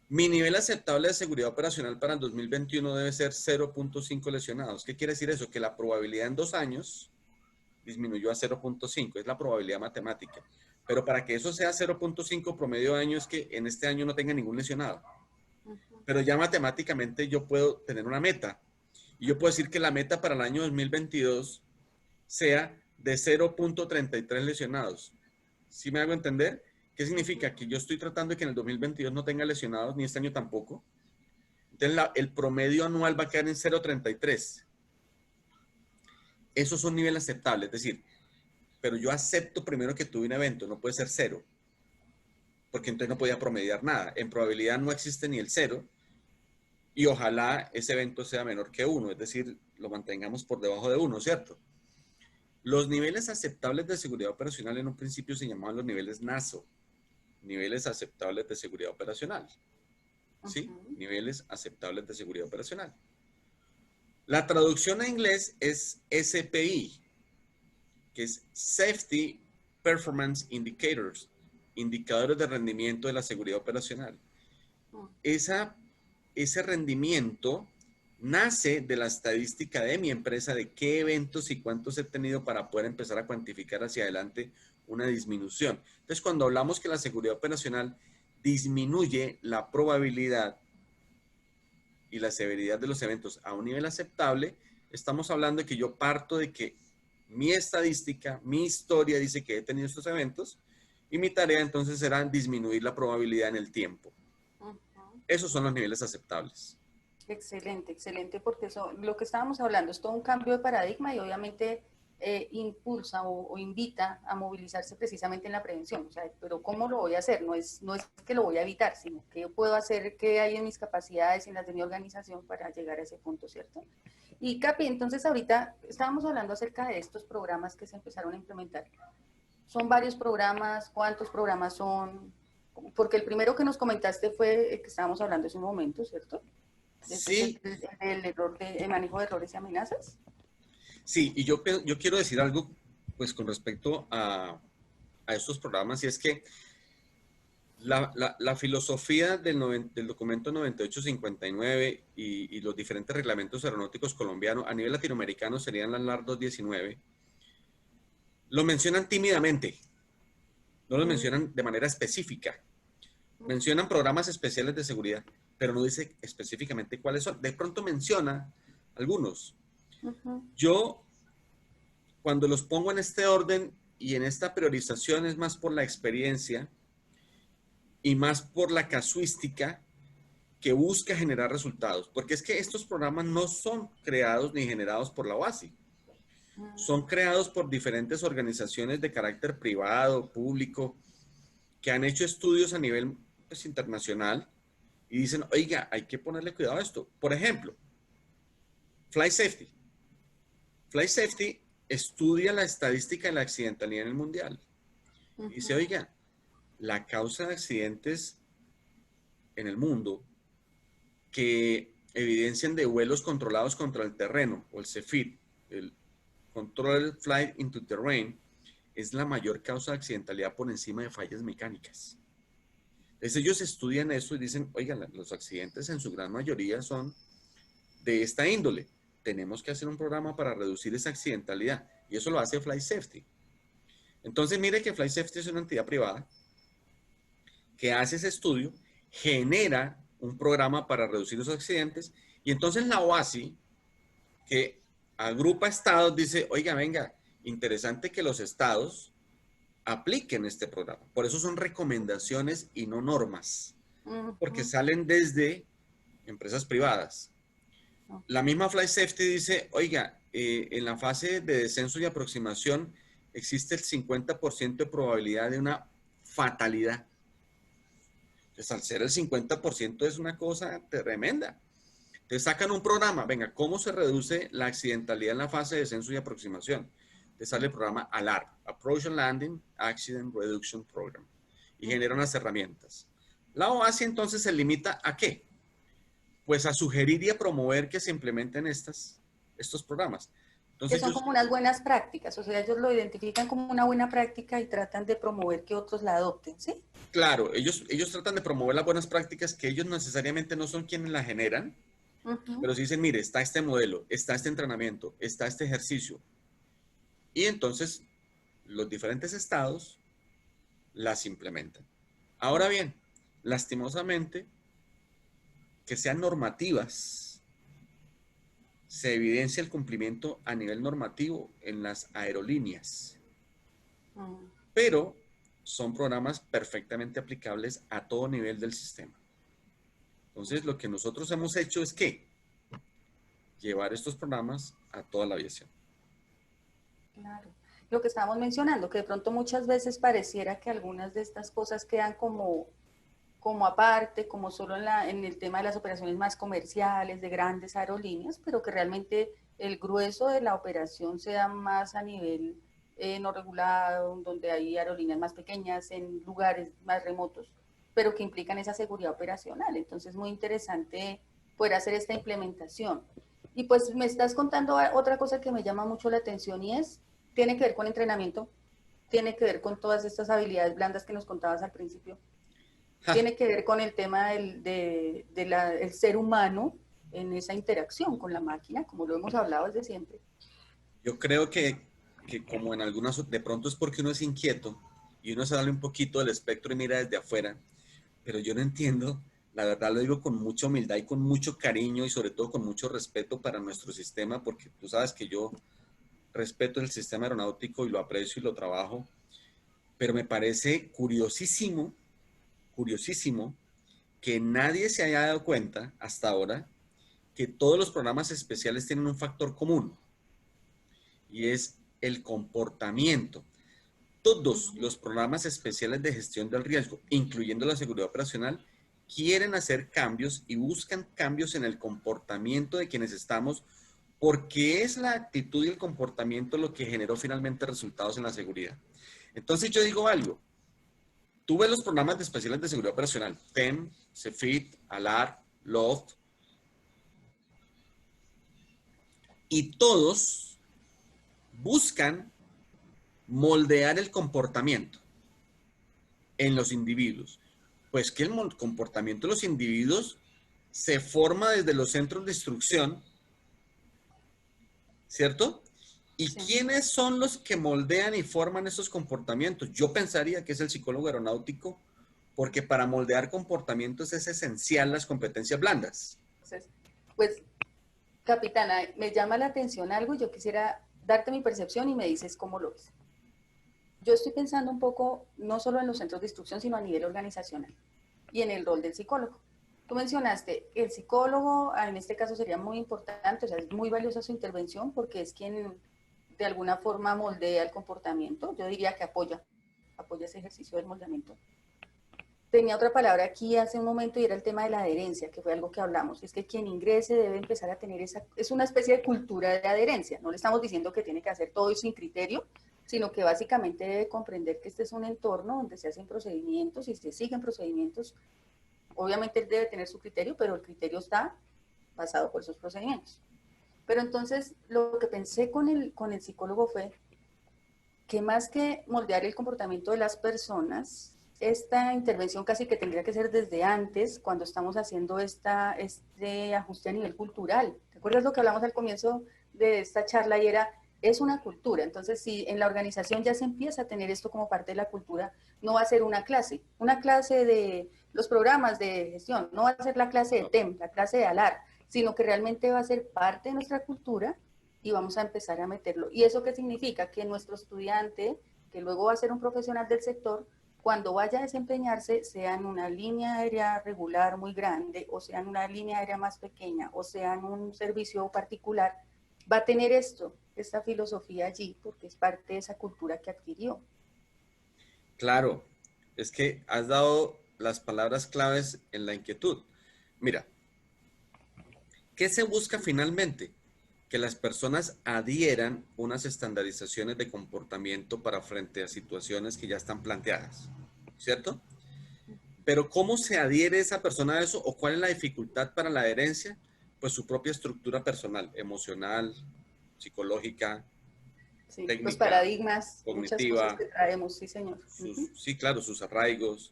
Speaker 2: mi nivel aceptable de seguridad operacional para el 2021 debe ser 0.5 lesionados. ¿Qué quiere decir eso? Que la probabilidad en 2 años disminuyó a 0.5, es la probabilidad matemática. Pero para que eso sea 0.5 promedio de año es que en este año no tenga ningún lesionado. Pero ya matemáticamente yo puedo tener una meta. Y yo puedo decir que la meta para el año 2022 sea de 0.33 lesionados. ¿Sí me hago entender? ¿Qué significa? Que yo estoy tratando de que en el 2022 no tenga lesionados, ni este año tampoco. Entonces el promedio anual va a quedar en 0.33. Eso es un nivel aceptable, es decir, pero yo acepto primero que tuve un evento, no puede ser cero, porque entonces no podía promediar nada. En probabilidad no existe ni el cero, y ojalá ese evento sea menor que uno, es decir, lo mantengamos por debajo de uno, ¿cierto? Los niveles aceptables de seguridad operacional en un principio se llamaban los niveles NASO, niveles aceptables de seguridad operacional. ¿Sí? Niveles aceptables de seguridad operacional. La traducción a inglés es SPI, que es Safety Performance Indicators, indicadores de rendimiento de la seguridad operacional. Ese rendimiento nace de la estadística de mi empresa de qué eventos y cuántos he tenido para poder empezar a cuantificar hacia adelante una disminución. Entonces, cuando hablamos que la seguridad operacional disminuye la probabilidad y la severidad de los eventos a un nivel aceptable, estamos hablando de que yo parto de que mi estadística, mi historia dice que he tenido estos eventos y mi tarea entonces será disminuir la probabilidad en el tiempo. Esos son los niveles aceptables.
Speaker 1: Excelente, excelente, porque eso, lo que estábamos hablando es todo un cambio de paradigma y obviamente impulsa o invita a movilizarse precisamente en la prevención. O sea, pero ¿cómo lo voy a hacer? No es que lo voy a evitar, sino que yo puedo hacer, qué hay en mis capacidades y en las de mi organización para llegar a ese punto, ¿cierto? Y Capi, entonces ahorita estábamos hablando acerca de estos programas que se empezaron a implementar. ¿Son varios programas? ¿Cuántos programas son? Porque el primero que nos comentaste fue el que estábamos hablando hace un momento, ¿cierto? Este es
Speaker 2: Sí,
Speaker 1: el error de el manejo de errores y amenazas.
Speaker 2: sí, y yo quiero decir algo, pues, con respecto a estos programas, y es que la filosofía del documento 9859 y los diferentes reglamentos aeronáuticos colombianos a nivel latinoamericano serían la LAR 219, lo mencionan tímidamente, no lo
Speaker 1: Mm,
Speaker 2: mencionan de manera específica. Mencionan programas especiales de seguridad, pero no dice específicamente cuáles son. De pronto menciona algunos.
Speaker 1: ujú,
Speaker 2: Yo, cuando los pongo en este orden y en esta priorización, es más por la experiencia y más por la casuística que busca generar resultados, porque es que estos programas no son creados ni generados por la OASI, son
Speaker 1: mm,
Speaker 2: creados por diferentes organizaciones de carácter privado, público, que han hecho estudios a nivel, pues, internacional y dicen, oiga, hay que ponerle cuidado a esto. Por ejemplo, Flight Safety. Flight Safety estudia la estadística de la accidentalidad en el mundial y dice,
Speaker 1: ujú,
Speaker 2: oiga, la causa de accidentes en el mundo que evidencian de vuelos controlados contra el terreno, o el CFIT, el Control Flight into Terrain, es la mayor causa de accidentalidad por encima de fallas mecánicas. Entonces ellos estudian eso y dicen, oigan, los accidentes en su gran mayoría son de esta índole. Tenemos que hacer un programa para reducir esa accidentalidad. Y eso lo hace Flight Safety. Entonces, mire que Flight Safety es una entidad privada que hace ese estudio, genera un programa para reducir los accidentes, y entonces la OASI, que agrupa estados, dice, oiga, venga, interesante que los estados apliquen este programa. Por eso son recomendaciones y no normas, porque
Speaker 1: ujú,
Speaker 2: salen desde empresas privadas. La
Speaker 1: ok.
Speaker 2: misma Flight Safety dice, oiga, en la fase de descenso y aproximación existe el 50% de probabilidad de una fatalidad. Entonces, al ser el 50% es una cosa tremenda. Entonces, sacan un programa, venga, ¿cómo se reduce la accidentalidad en la fase de descenso y aproximación? Entonces sale el programa ALAR, Approach and Landing Accident Reduction Program, y generan
Speaker 1: Ujú.
Speaker 2: las herramientas. La OASI entonces se limita a qué? Pues a sugerir y a promover que se implementen estos programas.
Speaker 1: Que
Speaker 2: Entonces,
Speaker 1: son como unas buenas prácticas, o sea, ellos lo identifican como una buena práctica y tratan de promover que otros la adopten, ¿sí?
Speaker 2: claro, ellos tratan de promover las buenas prácticas que ellos necesariamente no son quienes las generan,
Speaker 1: Ujú.
Speaker 2: pero sí dicen, mire, está este modelo, está este entrenamiento, está este ejercicio. Y entonces los diferentes estados las implementan. Ahora bien, lastimosamente, que sean normativas, se evidencia el cumplimiento a nivel normativo en las aerolíneas,
Speaker 1: Mm.
Speaker 2: pero son programas perfectamente aplicables a todo nivel del sistema. Entonces, lo que nosotros hemos hecho es que llevar estos programas a toda la aviación.
Speaker 1: Claro. Lo que estábamos mencionando, que de pronto muchas veces pareciera que algunas de estas cosas quedan como aparte, como solo en el tema de las operaciones más comerciales, de grandes aerolíneas, pero que realmente el grueso de la operación se da más a nivel no regulado, donde hay aerolíneas más pequeñas, en lugares más remotos, pero que implican esa seguridad operacional. Entonces, es muy interesante poder hacer esta implementación. Y pues me estás contando otra cosa que me llama mucho la atención y tiene que ver con entrenamiento, tiene que ver con todas estas habilidades blandas que nos contabas al principio,
Speaker 2: Ja,
Speaker 1: tiene que ver con el tema el ser humano en esa interacción con la máquina, como lo hemos hablado desde siempre.
Speaker 2: yo creo que como en algunas, de pronto es porque uno es inquieto y uno se sale un poquito del espectro y mira desde afuera, pero yo no entiendo, la verdad lo digo con mucha humildad y con mucho cariño y sobre todo con mucho respeto para nuestro sistema, porque tú sabes que yo respeto el sistema aeronáutico y lo aprecio y lo trabajo, pero me parece curiosísimo, curiosísimo que nadie se haya dado cuenta hasta ahora que todos los programas especiales tienen un factor común y es el comportamiento. Todos los programas especiales de gestión del riesgo, incluyendo la seguridad operacional, quieren hacer cambios y buscan cambios en el comportamiento de quienes estamos, porque es la actitud y el comportamiento lo que generó finalmente resultados en la seguridad. Entonces yo digo algo. Tú ves los programas especiales de seguridad operacional, TEM, CEFIT, ALAR, LOFT, y todos buscan moldear el comportamiento en los individuos. Pues que el comportamiento de los individuos se forma desde los centros de instrucción, ¿cierto? ¿Y
Speaker 1: Sí.
Speaker 2: quiénes son los que moldean y forman esos comportamientos? Yo pensaría que es el psicólogo aeronáutico, porque para moldear comportamientos es esencial las competencias blandas.
Speaker 1: Entonces, pues, capitana, me llama la atención algo y yo quisiera darte mi percepción y me dices cómo lo ves. Yo estoy pensando un poco, no solo en los centros de instrucción, sino a nivel organizacional y en el rol del psicólogo. Tú mencionaste que el psicólogo, en este caso sería muy importante, o sea, es muy valiosa su intervención porque es quien de alguna forma moldea el comportamiento. Yo diría que apoya ese ejercicio del moldeamiento. Tenía otra palabra aquí hace un momento y era el tema de la adherencia, que fue algo que hablamos. Es que quien ingrese debe empezar a tener es una especie de cultura de adherencia. No le estamos diciendo que tiene que hacer todo sin criterio, sino que básicamente debe comprender que este es un entorno donde se hacen procedimientos y se siguen procedimientos. Obviamente él debe tener su criterio, pero el criterio está basado por esos procedimientos. Pero entonces lo que pensé con el psicólogo fue que más que moldear el comportamiento de las personas, esta intervención casi que tendría que ser desde antes, cuando estamos haciendo este ajuste a nivel cultural. ¿Te acuerdas lo que hablamos al comienzo de esta charla? Y es una cultura. Entonces, si en la organización ya se empieza a tener esto como parte de la cultura, no va a ser una clase de los programas de gestión, no va a ser la clase de TEM, la clase de ALAR, sino que realmente va a ser parte de nuestra cultura y vamos a empezar a meterlo. ¿Y eso qué significa? Que nuestro estudiante, que luego va a ser un profesional del sector, cuando vaya a desempeñarse, sea en una línea aérea regular muy grande, o sea en una línea aérea más pequeña, o sea en un servicio particular, va a tener esta filosofía allí, porque es parte de esa cultura que adquirió.
Speaker 2: Claro, es que has dado las palabras claves en la inquietud. Mira, ¿qué se busca finalmente? Que las personas adhieran unas estandarizaciones de comportamiento para frente a situaciones que ya están planteadas, ¿cierto? Pero ¿cómo se adhiere esa persona a eso o cuál es la dificultad para la adherencia? Pues su propia estructura personal, emocional, psicológica,
Speaker 1: Sí, los
Speaker 2: técnica,
Speaker 1: paradigmas, muchas cosas
Speaker 2: cognitiva,
Speaker 1: que traemos, sí, señor.
Speaker 2: sí, claro, sus arraigos.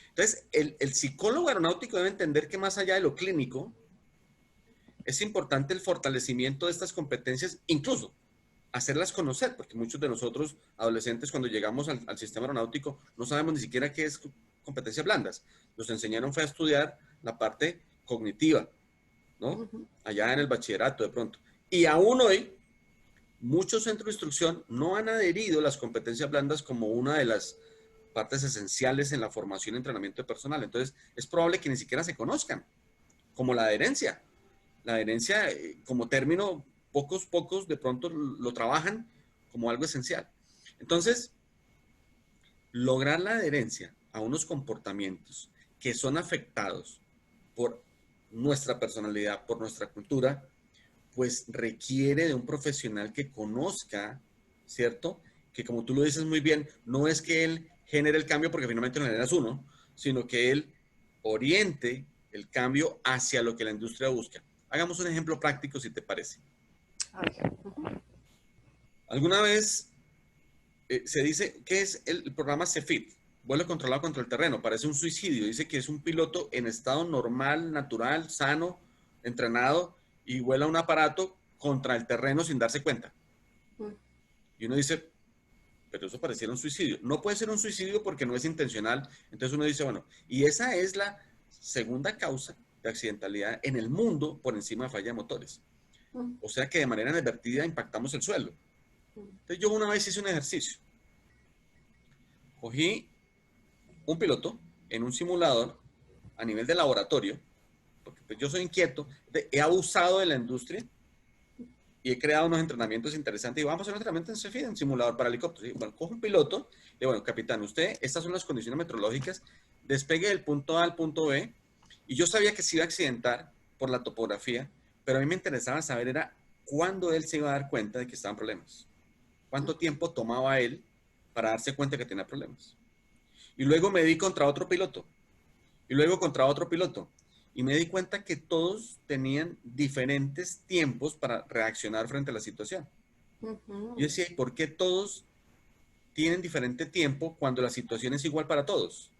Speaker 2: Entonces, el psicólogo aeronáutico debe entender que más allá de lo clínico, es importante el fortalecimiento de estas competencias, incluso hacerlas conocer, porque muchos de nosotros, adolescentes, cuando llegamos al sistema aeronáutico, no sabemos ni siquiera qué es competencias blandas. Nos enseñaron fue a estudiar la parte cognitiva, ¿no? Allá en el bachillerato de pronto. Y aún hoy, muchos centros de instrucción no han adherido las competencias blandas como una de las partes esenciales en la formación y entrenamiento de personal. Entonces, es probable que ni siquiera se conozcan, como la adherencia. La adherencia, como término, pocos de pronto lo trabajan como algo esencial. Entonces, lograr la adherencia a unos comportamientos que son afectados por nuestra personalidad, por nuestra cultura, pues requiere de un profesional que conozca, ¿cierto? Que como tú lo dices muy bien, no es que él genere el cambio porque finalmente lo generas uno, sino que él oriente el cambio hacia lo que la industria busca. Hagamos un ejemplo práctico, si te parece.
Speaker 1: A ver.
Speaker 2: Alguna vez se dice que es el programa CEFIT, vuelo controlado contra el terreno, parece un suicidio. Dice que es un piloto en estado normal, natural, sano, entrenado y vuela un aparato contra el terreno sin darse cuenta. Y uno dice, pero eso pareciera un suicidio. No puede ser un suicidio porque no es intencional. Entonces uno dice, bueno, y esa es la segunda causa de accidentalidad en el mundo por encima de falla de motores. O sea que de manera inadvertida impactamos el suelo. Entonces yo una vez hice un ejercicio. Cogí un piloto en un simulador a nivel de laboratorio, porque pues yo soy inquieto, he abusado de la industria y he creado unos entrenamientos interesantes y vamos a hacer un entrenamiento en CFID, en simulador para helicópteros. ¿Sí? Bueno, cojo un piloto y digo, bueno, capitán, usted, estas son las condiciones meteorológicas, despegue del punto A al punto B, y yo sabía que se iba a accidentar por la topografía, pero a mí me interesaba saber era cuándo él se iba a dar cuenta de que estaban problemas. ¿Cuánto tiempo tomaba él para darse cuenta que tenía problemas? Y luego me di contra otro piloto, y luego contra otro piloto. Y me di cuenta que todos tenían diferentes tiempos para reaccionar frente a la situación. Yo decía, ¿y por qué todos tienen diferente tiempo cuando la situación es igual para todos?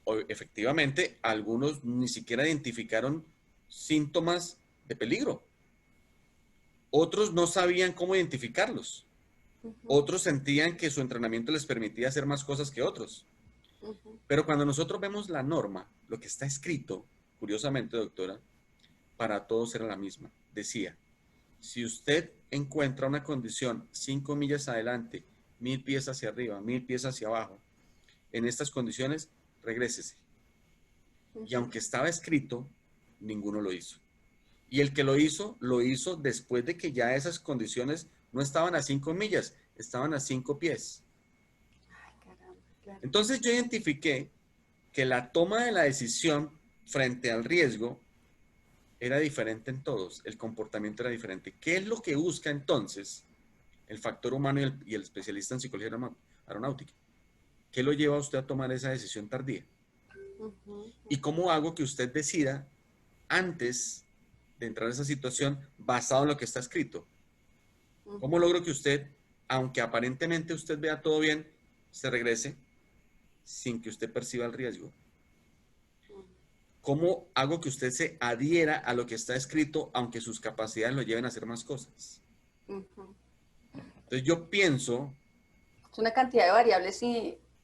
Speaker 2: O, efectivamente, algunos ni siquiera identificaron síntomas de peligro. Otros no sabían cómo identificarlos. Otros sentían que su entrenamiento les permitía hacer más cosas que otros. Pero cuando nosotros vemos la norma, lo que está escrito, curiosamente, doctora, para todos era la misma. Decía, si usted encuentra una condición 5 millas adelante, 1000 pies hacia arriba, 1000 pies hacia abajo, en estas condiciones, regrésese. Y aunque estaba escrito, ninguno lo hizo. Y el que lo hizo después de que ya esas condiciones no estaban a 5 millas, estaban a 5 pies.
Speaker 1: Ay, caramba, claro.
Speaker 2: Entonces yo identifiqué que la toma de la decisión frente al riesgo era diferente en todos, el comportamiento era diferente. ¿Qué es lo que busca entonces el factor humano y el especialista en psicología aeronáutica? ¿Qué lo lleva a usted a tomar esa decisión tardía? ¿Y cómo hago que usted decida antes de entrar a esa situación basado en lo que está escrito? ¿Cómo logro que usted, aunque aparentemente usted vea todo bien, se regrese sin que usted perciba el riesgo? ¿Cómo hago que usted se adhiera a lo que está escrito, aunque sus capacidades lo lleven a hacer más cosas? Entonces yo pienso,
Speaker 1: Es una cantidad de variables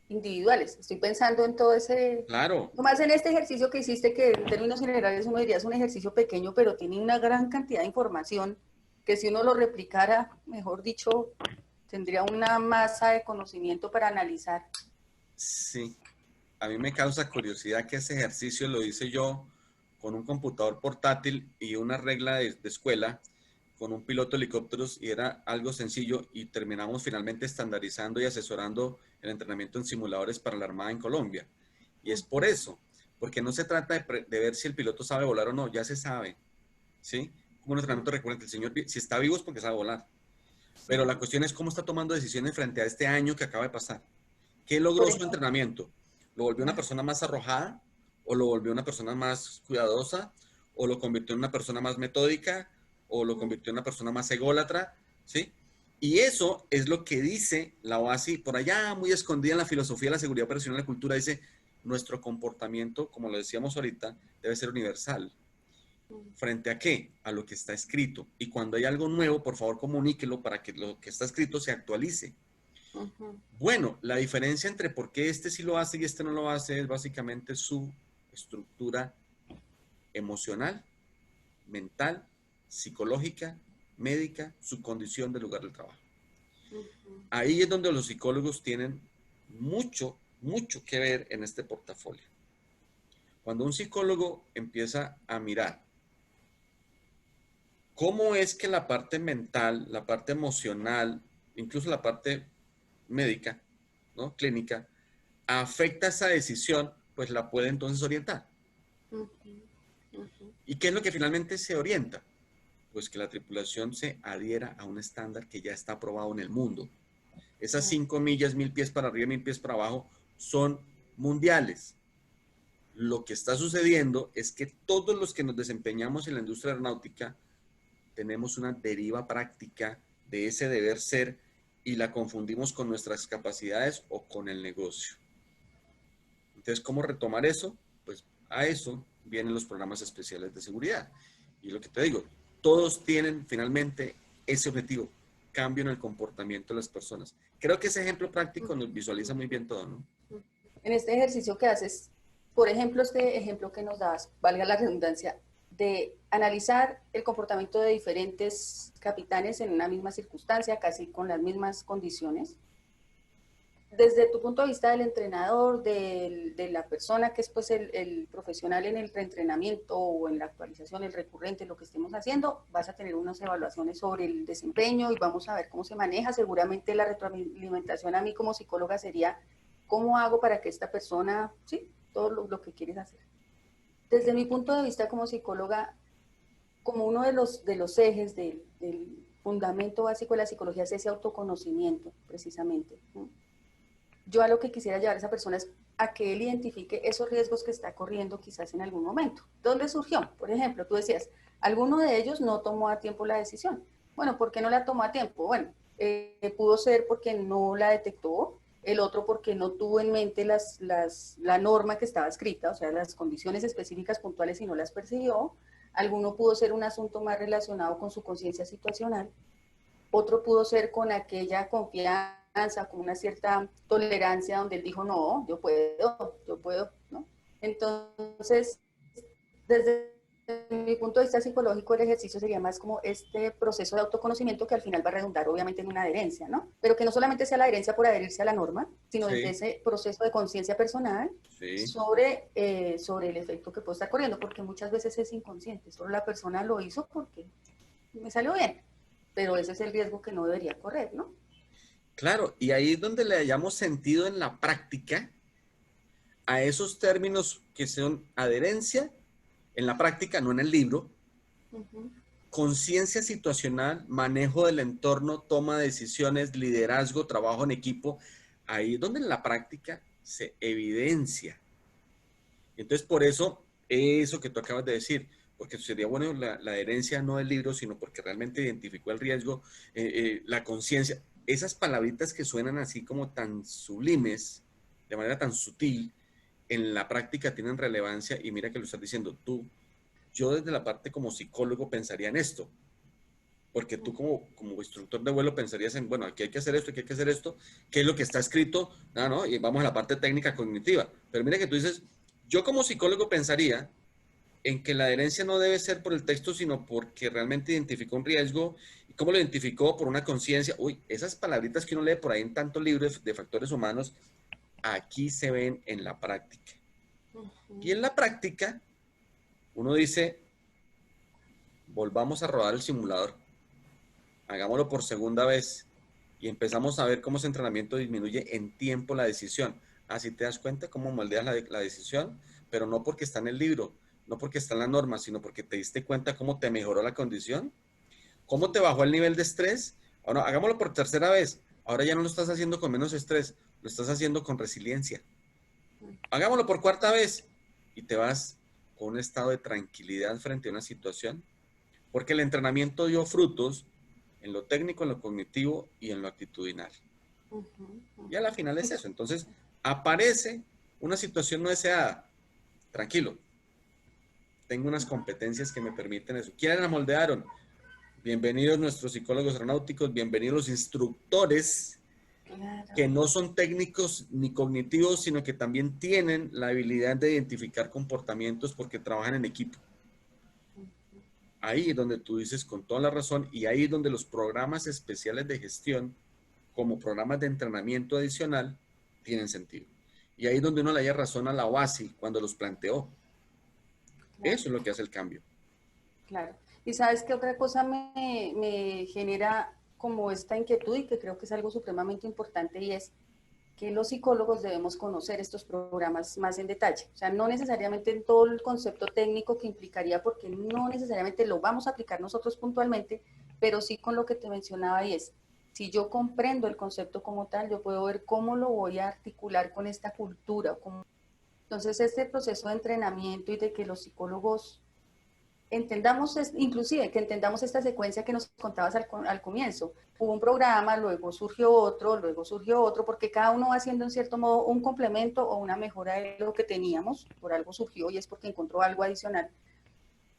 Speaker 1: individuales. Estoy pensando en todo ese,
Speaker 2: claro,
Speaker 1: más en este ejercicio que hiciste, que en términos generales uno diría es un ejercicio pequeño, pero tiene una gran cantidad de información que si uno lo replicara, mejor dicho, tendría una masa de conocimiento para analizar.
Speaker 2: sí, a mí me causa curiosidad que ese ejercicio lo hice yo con un computador portátil y una regla de escuela con un piloto de helicópteros y era algo sencillo y terminamos finalmente estandarizando y asesorando el entrenamiento en simuladores para la Armada en Colombia. Y es por eso, porque no se trata de ver si el piloto sabe volar o no, ya se sabe, ¿sí? Como un entrenamiento recurrente, el señor, si está vivo es porque sabe volar. Pero la cuestión es cómo está tomando decisiones frente a este año que acaba de pasar. ¿Qué
Speaker 1: Por
Speaker 2: logró su
Speaker 1: ejemplo,
Speaker 2: entrenamiento? ¿Lo volvió una persona más arrojada? ¿O lo volvió una persona más cuidadosa? ¿O lo convirtió en una persona más metódica? ¿O lo convirtió en una persona más ególatra? ¿Sí? Y eso es lo que dice la OASI, por allá muy escondida en la filosofía de la seguridad operacional y la cultura, dice, nuestro comportamiento, como lo decíamos ahorita, debe ser universal. ¿Frente a qué? A lo que está escrito. Y cuando hay algo nuevo, por favor comuníquelo para que lo que está escrito se actualice. Bueno, la diferencia entre por qué este sí lo hace y este no lo hace es básicamente su estructura emocional, mental, psicológica, médica, su condición de lugar de trabajo. Ahí es donde los psicólogos tienen mucho, mucho que ver en este portafolio. Cuando un psicólogo empieza a mirar cómo es que la parte mental, la parte emocional, incluso la parte médica, ¿no? Clínica, afecta esa decisión, pues la puede entonces orientar. ¿Y qué es lo que finalmente se orienta? Pues que la tripulación se adhiera a un estándar que ya está aprobado en el mundo. Esas 5 millas, 1000 pies para arriba, 1000 pies para abajo, son mundiales. Lo que está sucediendo es que todos los que nos desempeñamos en la industria aeronáutica tenemos una deriva práctica de ese deber ser y la confundimos con nuestras capacidades o con el negocio. Entonces, ¿cómo retomar eso? Pues a eso vienen los programas especiales de seguridad. Y lo que te digo, todos tienen finalmente ese objetivo, cambio en el comportamiento de las personas. Creo que ese ejemplo práctico nos visualiza muy bien todo, ¿no?
Speaker 1: en este ejercicio que haces, por ejemplo, este ejemplo que nos das, valga la redundancia, de analizar el comportamiento de diferentes capitanes en una misma circunstancia, casi con las mismas condiciones, desde tu punto de vista del entrenador, de la persona que es pues el profesional en el reentrenamiento o en la actualización, el recurrente, lo que estemos haciendo, vas a tener unas evaluaciones sobre el desempeño y vamos a ver cómo se maneja. Seguramente la retroalimentación a mí como psicóloga sería, ¿cómo hago para que esta persona, sí, todo lo que quieres hacer? Desde mi punto de vista como psicóloga, como uno de los ejes del fundamento básico de la psicología es ese autoconocimiento, precisamente, ¿no? Yo a lo que quisiera llevar a esa persona es a que él identifique esos riesgos que está corriendo quizás en algún momento. ¿Dónde surgió? Por ejemplo, tú decías, alguno de ellos no tomó a tiempo la decisión. Bueno, ¿por qué no la tomó a tiempo? Bueno, pudo ser porque no la detectó, el otro porque no tuvo en mente la norma que estaba escrita, o sea, las condiciones específicas puntuales y no las percibió. Alguno pudo ser un asunto más relacionado con su conciencia situacional, otro pudo ser con aquella confianza, con una cierta tolerancia donde él dijo, no, yo puedo, ¿no? Entonces, desde mi punto de vista psicológico, el ejercicio sería más como este proceso de autoconocimiento que al final va a redundar obviamente en una adherencia, ¿no? Pero que no solamente sea la adherencia por adherirse a la norma, sino desde
Speaker 2: Sí,
Speaker 1: ese proceso de conciencia personal
Speaker 2: sí.
Speaker 1: sobre el efecto que puede estar corriendo, porque muchas veces es inconsciente, solo la persona lo hizo porque me salió bien, pero ese es el riesgo que no debería correr, ¿no?
Speaker 2: Claro, y ahí es donde le hayamos sentido en la práctica a esos términos que son adherencia, en la práctica, no en el libro,
Speaker 1: Uh -huh.
Speaker 2: conciencia situacional, manejo del entorno, toma de decisiones, liderazgo, trabajo en equipo, ahí es donde en la práctica se evidencia. Entonces, por eso que tú acabas de decir, porque sería bueno la herencia no del libro, sino porque realmente identificó el riesgo, la conciencia, esas palabritas que suenan así como tan sublimes, de manera tan sutil, en la práctica tienen relevancia y mira que lo estás diciendo tú. Yo desde la parte como psicólogo pensaría en esto, porque tú como instructor de vuelo pensarías en, bueno, aquí hay que hacer esto, aquí hay que hacer esto, qué es lo que está escrito, no, y vamos a la parte técnica cognitiva. Pero mira que tú dices, yo como psicólogo pensaría en que la adherencia no debe ser por el texto, sino porque realmente identificó un riesgo. ¿Y cómo lo identificó? Por una conciencia. Uy, esas palabritas que uno lee por ahí en tantos libros de factores humanos, aquí se ven en la práctica.
Speaker 1: Uh
Speaker 2: Y
Speaker 1: -huh.
Speaker 2: en la práctica, uno dice, volvamos a rodar el simulador, hagámoslo por segunda vez y empezamos a ver cómo ese entrenamiento disminuye en tiempo la decisión. Así te das cuenta cómo moldeas la decisión, pero no porque está en el libro, no porque está en la norma, sino porque te diste cuenta cómo te mejoró la condición, cómo te bajó el nivel de estrés. Ahora, hagámoslo por tercera vez. Ahora ya no lo estás haciendo con menos estrés, lo estás haciendo con resiliencia. Hagámoslo por cuarta vez y te vas con un estado de tranquilidad frente a una situación, porque el entrenamiento dio frutos en lo técnico, en lo cognitivo y en lo actitudinal.
Speaker 1: Uh -huh. Uh
Speaker 2: Y a la final es
Speaker 1: -huh.
Speaker 2: eso. Entonces, aparece una situación no deseada. Tranquilo, tengo unas competencias que me permiten eso. ¿Quiénes la moldearon? Bienvenidos nuestros psicólogos aeronáuticos, bienvenidos los instructores que
Speaker 1: Claro.
Speaker 2: no son técnicos ni cognitivos, sino que también tienen la habilidad de identificar comportamientos porque trabajan en equipo. Ahí es donde tú dices con toda la razón y ahí es donde los programas especiales de gestión como programas de entrenamiento adicional tienen sentido. Y ahí es donde uno le haya razón a la OASI cuando los planteó.
Speaker 1: Claro.
Speaker 2: Eso es lo que hace el cambio.
Speaker 1: Claro. Y sabes qué otra cosa me genera como esta inquietud y que creo que es algo supremamente importante y es que los psicólogos debemos conocer estos programas más en detalle. O sea, no necesariamente en todo el concepto técnico que implicaría, porque no necesariamente lo vamos a aplicar nosotros puntualmente, pero sí con lo que te mencionaba y es, si yo comprendo el concepto como tal, yo puedo ver cómo lo voy a articular con esta cultura. Entonces, este proceso de entrenamiento y de que los psicólogos entendamos, inclusive que entendamos esta secuencia que nos contabas al comienzo. Hubo un programa, luego surgió otro, porque cada uno va haciendo en cierto modo un complemento o una mejora de lo que teníamos, por algo surgió y es porque encontró algo adicional.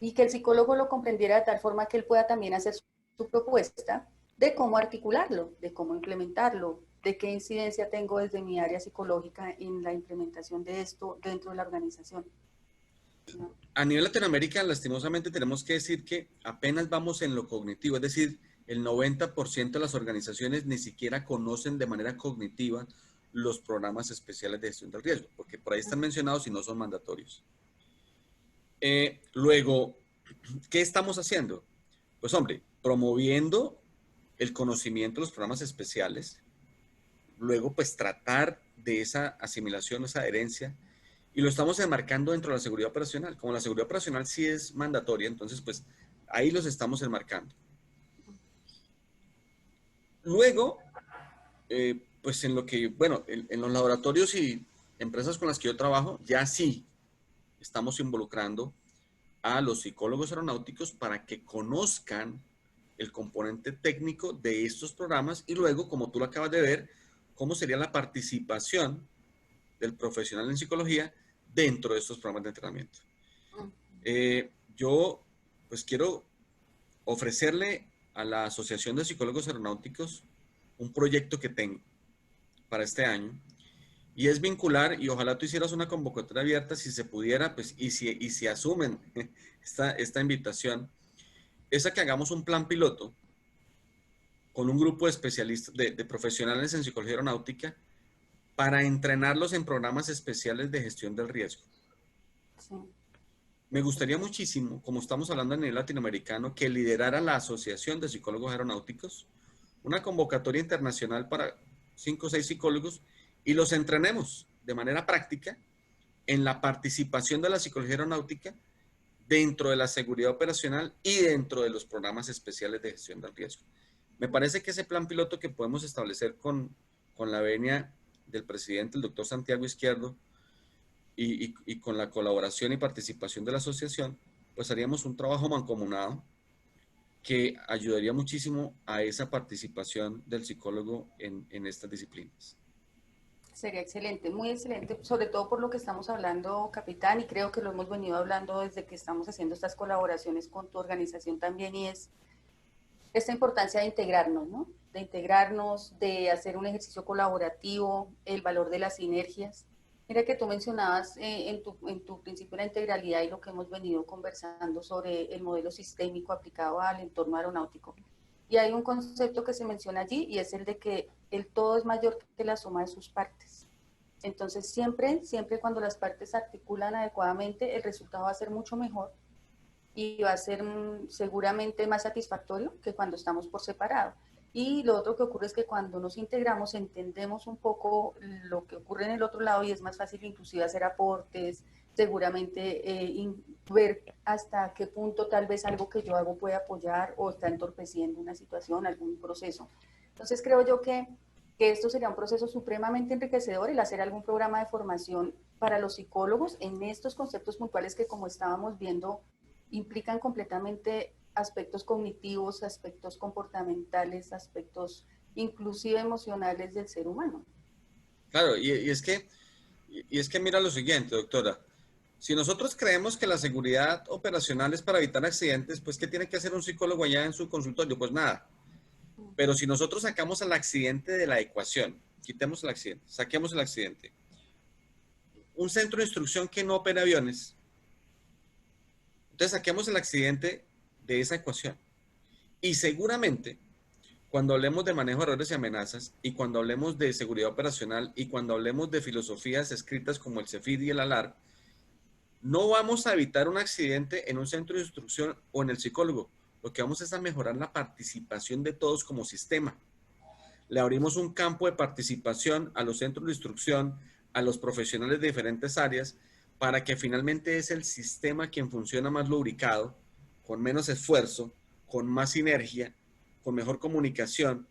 Speaker 1: Y que el psicólogo lo comprendiera de tal forma que él pueda también hacer su propuesta de cómo articularlo, de cómo implementarlo, de qué incidencia tengo desde mi área psicológica en la implementación de esto dentro de la organización, ¿no?
Speaker 2: A nivel Latinoamérica, lastimosamente, tenemos que decir que apenas vamos en lo cognitivo, es decir, el 90% de las organizaciones ni siquiera conocen de manera cognitiva los programas especiales de gestión del riesgo, porque por ahí están mencionados y no son mandatorios. Luego, ¿qué estamos haciendo? Pues hombre, promoviendo el conocimiento de los programas especiales, luego pues tratar de esa asimilación, esa adherencia, y lo estamos enmarcando dentro de la seguridad operacional. Como la seguridad operacional sí es mandatoria, entonces pues ahí los estamos enmarcando. Luego, pues en lo que, bueno, en los laboratorios y empresas con las que yo trabajo, ya sí estamos involucrando a los psicólogos aeronáuticos para que conozcan el componente técnico de estos programas y luego, como tú lo acabas de ver, cómo sería la participación del profesional en psicología dentro de estos programas de entrenamiento. Yo, pues quiero ofrecerle a la Asociación de Psicólogos Aeronáuticos un proyecto que tengo para este año y es vincular, y ojalá tú hicieras una convocatoria abierta si se pudiera, pues, y si asumen esta invitación, es a que hagamos un plan piloto con un grupo de especialistas, de profesionales en psicología aeronáutica, para entrenarlos en programas especiales de gestión del riesgo.
Speaker 1: Sí.
Speaker 2: Me gustaría muchísimo, como estamos hablando a nivel latinoamericano, que liderara la Asociación de Psicólogos Aeronáuticos una convocatoria internacional para 5 o 6 psicólogos y los entrenemos de manera práctica en la participación de la psicología aeronáutica dentro de la seguridad operacional y dentro de los programas especiales de gestión del riesgo. Me parece que ese plan piloto que podemos establecer con la venia del presidente, el doctor Santiago Izquierdo, y con la colaboración y participación de la asociación, pues haríamos un trabajo mancomunado que ayudaría muchísimo a esa participación del psicólogo en estas disciplinas.
Speaker 1: Sería excelente, muy excelente, sobre todo por lo que estamos hablando, capitán, y creo que lo hemos venido hablando desde que estamos haciendo estas colaboraciones con tu organización también, y es esta importancia de integrarnos, ¿no? De integrarnos, de hacer un ejercicio colaborativo, el valor de las sinergias. Mira que tú mencionabas en tu principio la integralidad y lo que hemos venido conversando sobre el modelo sistémico aplicado al entorno aeronáutico. Y hay un concepto que se menciona allí y es el de que el todo es mayor que la suma de sus partes. Entonces, siempre cuando las partes se articulan adecuadamente, el resultado va a ser mucho mejor y va a ser seguramente más satisfactorio que cuando estamos por separado. Y lo otro que ocurre es que cuando nos integramos entendemos un poco lo que ocurre en el otro lado y es más fácil inclusive hacer aportes, seguramente ver hasta qué punto tal vez algo que yo hago puede apoyar o está entorpeciendo una situación, algún proceso. Entonces creo yo que esto sería un proceso supremamente enriquecedor, el hacer algún programa de formación para los psicólogos en estos conceptos puntuales que, como estábamos viendo, implican completamente aspectos cognitivos, aspectos comportamentales, aspectos inclusive emocionales del ser humano.
Speaker 2: Claro, y es que mira lo siguiente, doctora. Si nosotros creemos que la seguridad operacional es para evitar accidentes, pues ¿qué tiene que hacer un psicólogo allá en su consultorio? Pues nada. Pero si nosotros sacamos al accidente de la ecuación, quitemos el accidente, saquemos el accidente. Un centro de instrucción que no opera aviones, entonces saquemos el accidente de esa ecuación. Y seguramente, cuando hablemos de manejo de errores y amenazas, y cuando hablemos de seguridad operacional, y cuando hablemos de filosofías escritas como el CEFID y el ALAR, no vamos a evitar un accidente en un centro de instrucción o en el psicólogo. Lo que vamos es a mejorar la participación de todos como sistema. Le abrimos un campo de participación a los centros de instrucción, a los profesionales de diferentes áreas, para que finalmente es el sistema quien funciona más lubricado, con menos esfuerzo, con más sinergia, con mejor comunicación.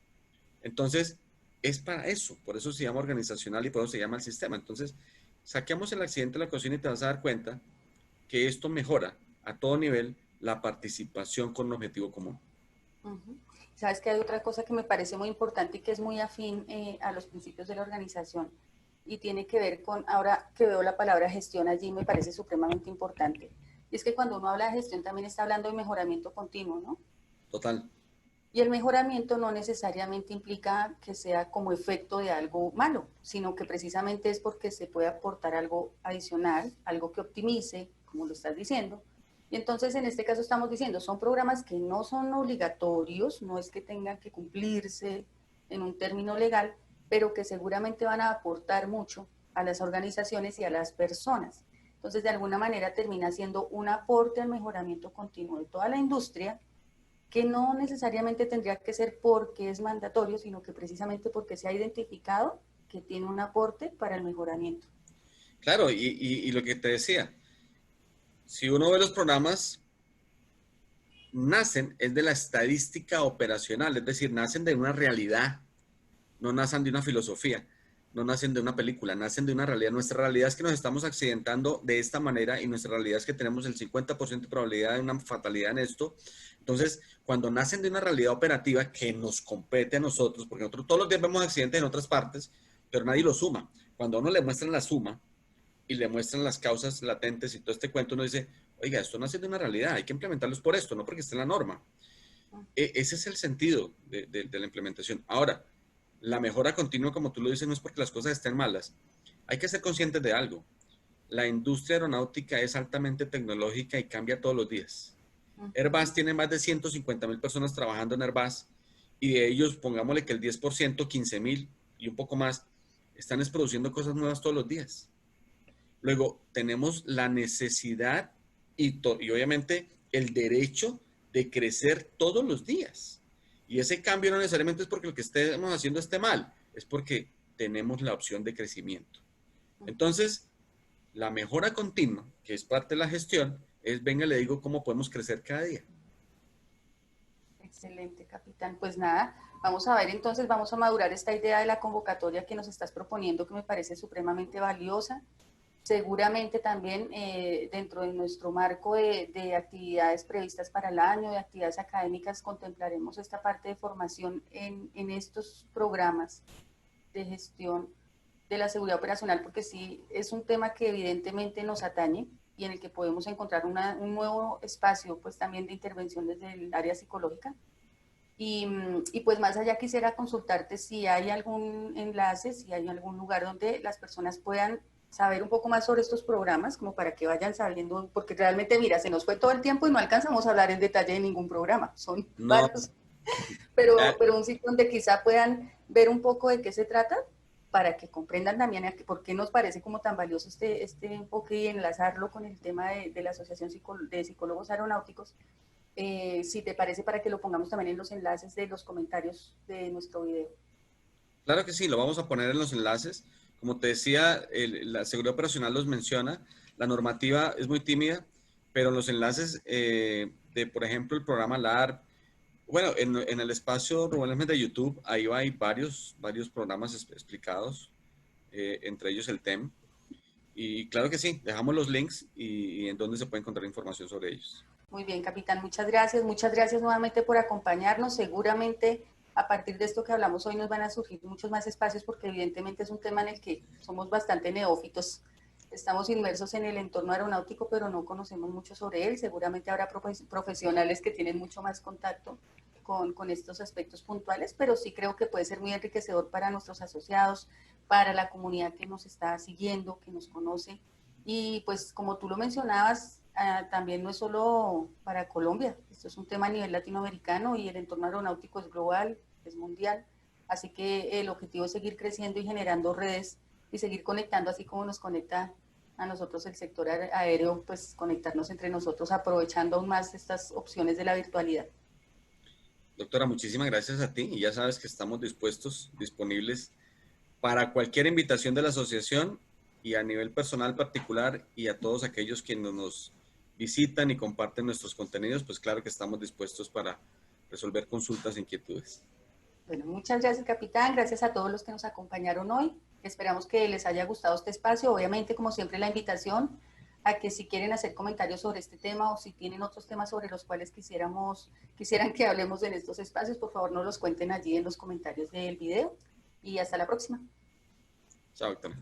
Speaker 2: Entonces, es para eso, por eso se llama organizacional y por eso se llama el sistema. Entonces, saquemos el accidente de la cocina y te vas a dar cuenta que esto mejora a todo nivel la participación con un objetivo común.
Speaker 1: Sabes que hay otra cosa que me parece muy importante y que es muy afín a los principios de la organización y tiene que ver con, ahora que veo la palabra gestión allí, me parece supremamente importante. Y es que cuando uno habla de gestión también está hablando de mejoramiento continuo, ¿no?
Speaker 2: Total.
Speaker 1: Y el mejoramiento no necesariamente implica que sea como efecto de algo malo, sino que precisamente es porque se puede aportar algo adicional, algo que optimice, como lo estás diciendo. Y entonces en este caso estamos diciendo, son programas que no son obligatorios, no es que tengan que cumplirse en un término legal, pero que seguramente van a aportar mucho a las organizaciones y a las personas. Entonces, de alguna manera termina siendo un aporte al mejoramiento continuo de toda la industria, que no necesariamente tendría que ser porque es mandatorio, sino que precisamente porque se ha identificado que tiene un aporte para el mejoramiento.
Speaker 2: Claro, y lo que te decía, si uno ve los programas, nacen es de la estadística operacional, es decir, nacen de una realidad, no nacen de una filosofía, no nacen de una película, nacen de una realidad. Nuestra realidad es que nos estamos accidentando de esta manera y nuestra realidad es que tenemos el 50% de probabilidad de una fatalidad en esto. Entonces, cuando nacen de una realidad operativa que nos compete a nosotros, porque nosotros todos los días vemos accidentes en otras partes, pero nadie lo suma. Cuando a uno le muestran la suma y le muestran las causas latentes y todo este cuento, uno dice, oiga, esto nace de una realidad, hay que implementarlos por esto, no porque esté en la norma. Ese es el sentido de la implementación. Ahora, la mejora continua, como tú lo dices, no es porque las cosas estén malas. Hay que ser conscientes de algo. La industria aeronáutica es altamente tecnológica y cambia todos los días. Airbus tiene más de 150.000 personas trabajando en Airbus y de ellos, pongámosle que el 10%, 15.000 y un poco más, están produciendo cosas nuevas todos los días. Luego, tenemos la necesidad y obviamente el derecho de crecer todos los días. Y ese cambio no necesariamente es porque lo que estemos haciendo esté mal, es porque tenemos la opción de crecimiento. Entonces, la mejora continua, que es parte de la gestión, es, venga, le digo cómo podemos crecer cada día.
Speaker 1: Excelente, capitán. Pues nada, vamos a ver entonces, vamos a madurar esta idea de la convocatoria que nos estás proponiendo, que me parece supremamente valiosa. Seguramente también dentro de nuestro marco de actividades previstas para el año, de actividades académicas, contemplaremos esta parte de formación en estos programas de gestión de la seguridad operacional, porque sí es un tema que evidentemente nos atañe y en el que podemos encontrar un nuevo espacio pues también de intervención desde el área psicológica. Y pues más allá quisiera consultarte si hay algún enlace, si hay algún lugar donde las personas puedan saber un poco más sobre estos programas, como para que vayan sabiendo, porque realmente, mira, se nos fue todo el tiempo y no alcanzamos a hablar en detalle de ningún programa, son
Speaker 2: No,
Speaker 1: varios, pero un sitio donde quizá puedan ver un poco de qué se trata, para que comprendan también por qué nos parece como tan valioso este enfoque y enlazarlo con el tema de la Asociación de Psicólogos Aeronáuticos. Si te parece, para que lo pongamos también en los enlaces de los comentarios de nuestro video.
Speaker 2: claro que sí, lo vamos a poner en los enlaces. Como te decía, la seguridad operacional los menciona. La normativa es muy tímida, pero los enlaces de, por ejemplo, el programa LAR, bueno, en el espacio Rubén Lesmes de YouTube, ahí hay varios programas explicados, entre ellos el TEM. Y claro que sí, dejamos los links y en donde se puede encontrar información sobre ellos.
Speaker 1: Muy bien, capitán, muchas gracias. Muchas gracias nuevamente por acompañarnos. Seguramente a partir de esto que hablamos hoy nos van a surgir muchos más espacios, porque evidentemente es un tema en el que somos bastante neófitos. Estamos inmersos en el entorno aeronáutico, pero no conocemos mucho sobre él. Seguramente habrá profesionales que tienen mucho más contacto con estos aspectos puntuales, pero sí creo que puede ser muy enriquecedor para nuestros asociados, para la comunidad que nos está siguiendo, que nos conoce. Y pues como tú lo mencionabas, también no es solo para Colombia, esto es un tema a nivel latinoamericano y el entorno aeronáutico es global, es mundial, así que el objetivo es seguir creciendo y generando redes y seguir conectando, así como nos conecta a nosotros el sector aéreo, pues conectarnos entre nosotros, aprovechando aún más estas opciones de la virtualidad.
Speaker 2: Doctora, muchísimas gracias a ti y ya sabes que estamos dispuestos, disponibles para cualquier invitación de la asociación y a nivel personal particular y a todos aquellos quienes nos visitan y comparten nuestros contenidos, pues claro que estamos dispuestos para resolver consultas e inquietudes.
Speaker 1: Bueno, muchas gracias, capitán. Gracias a todos los que nos acompañaron hoy. Esperamos que les haya gustado este espacio. Obviamente, como siempre, la invitación a que si quieren hacer comentarios sobre este tema o si tienen otros temas sobre los cuales quisieran que hablemos en estos espacios, por favor nos los cuenten allí en los comentarios del video. Y hasta la próxima.
Speaker 2: Chao, doctora.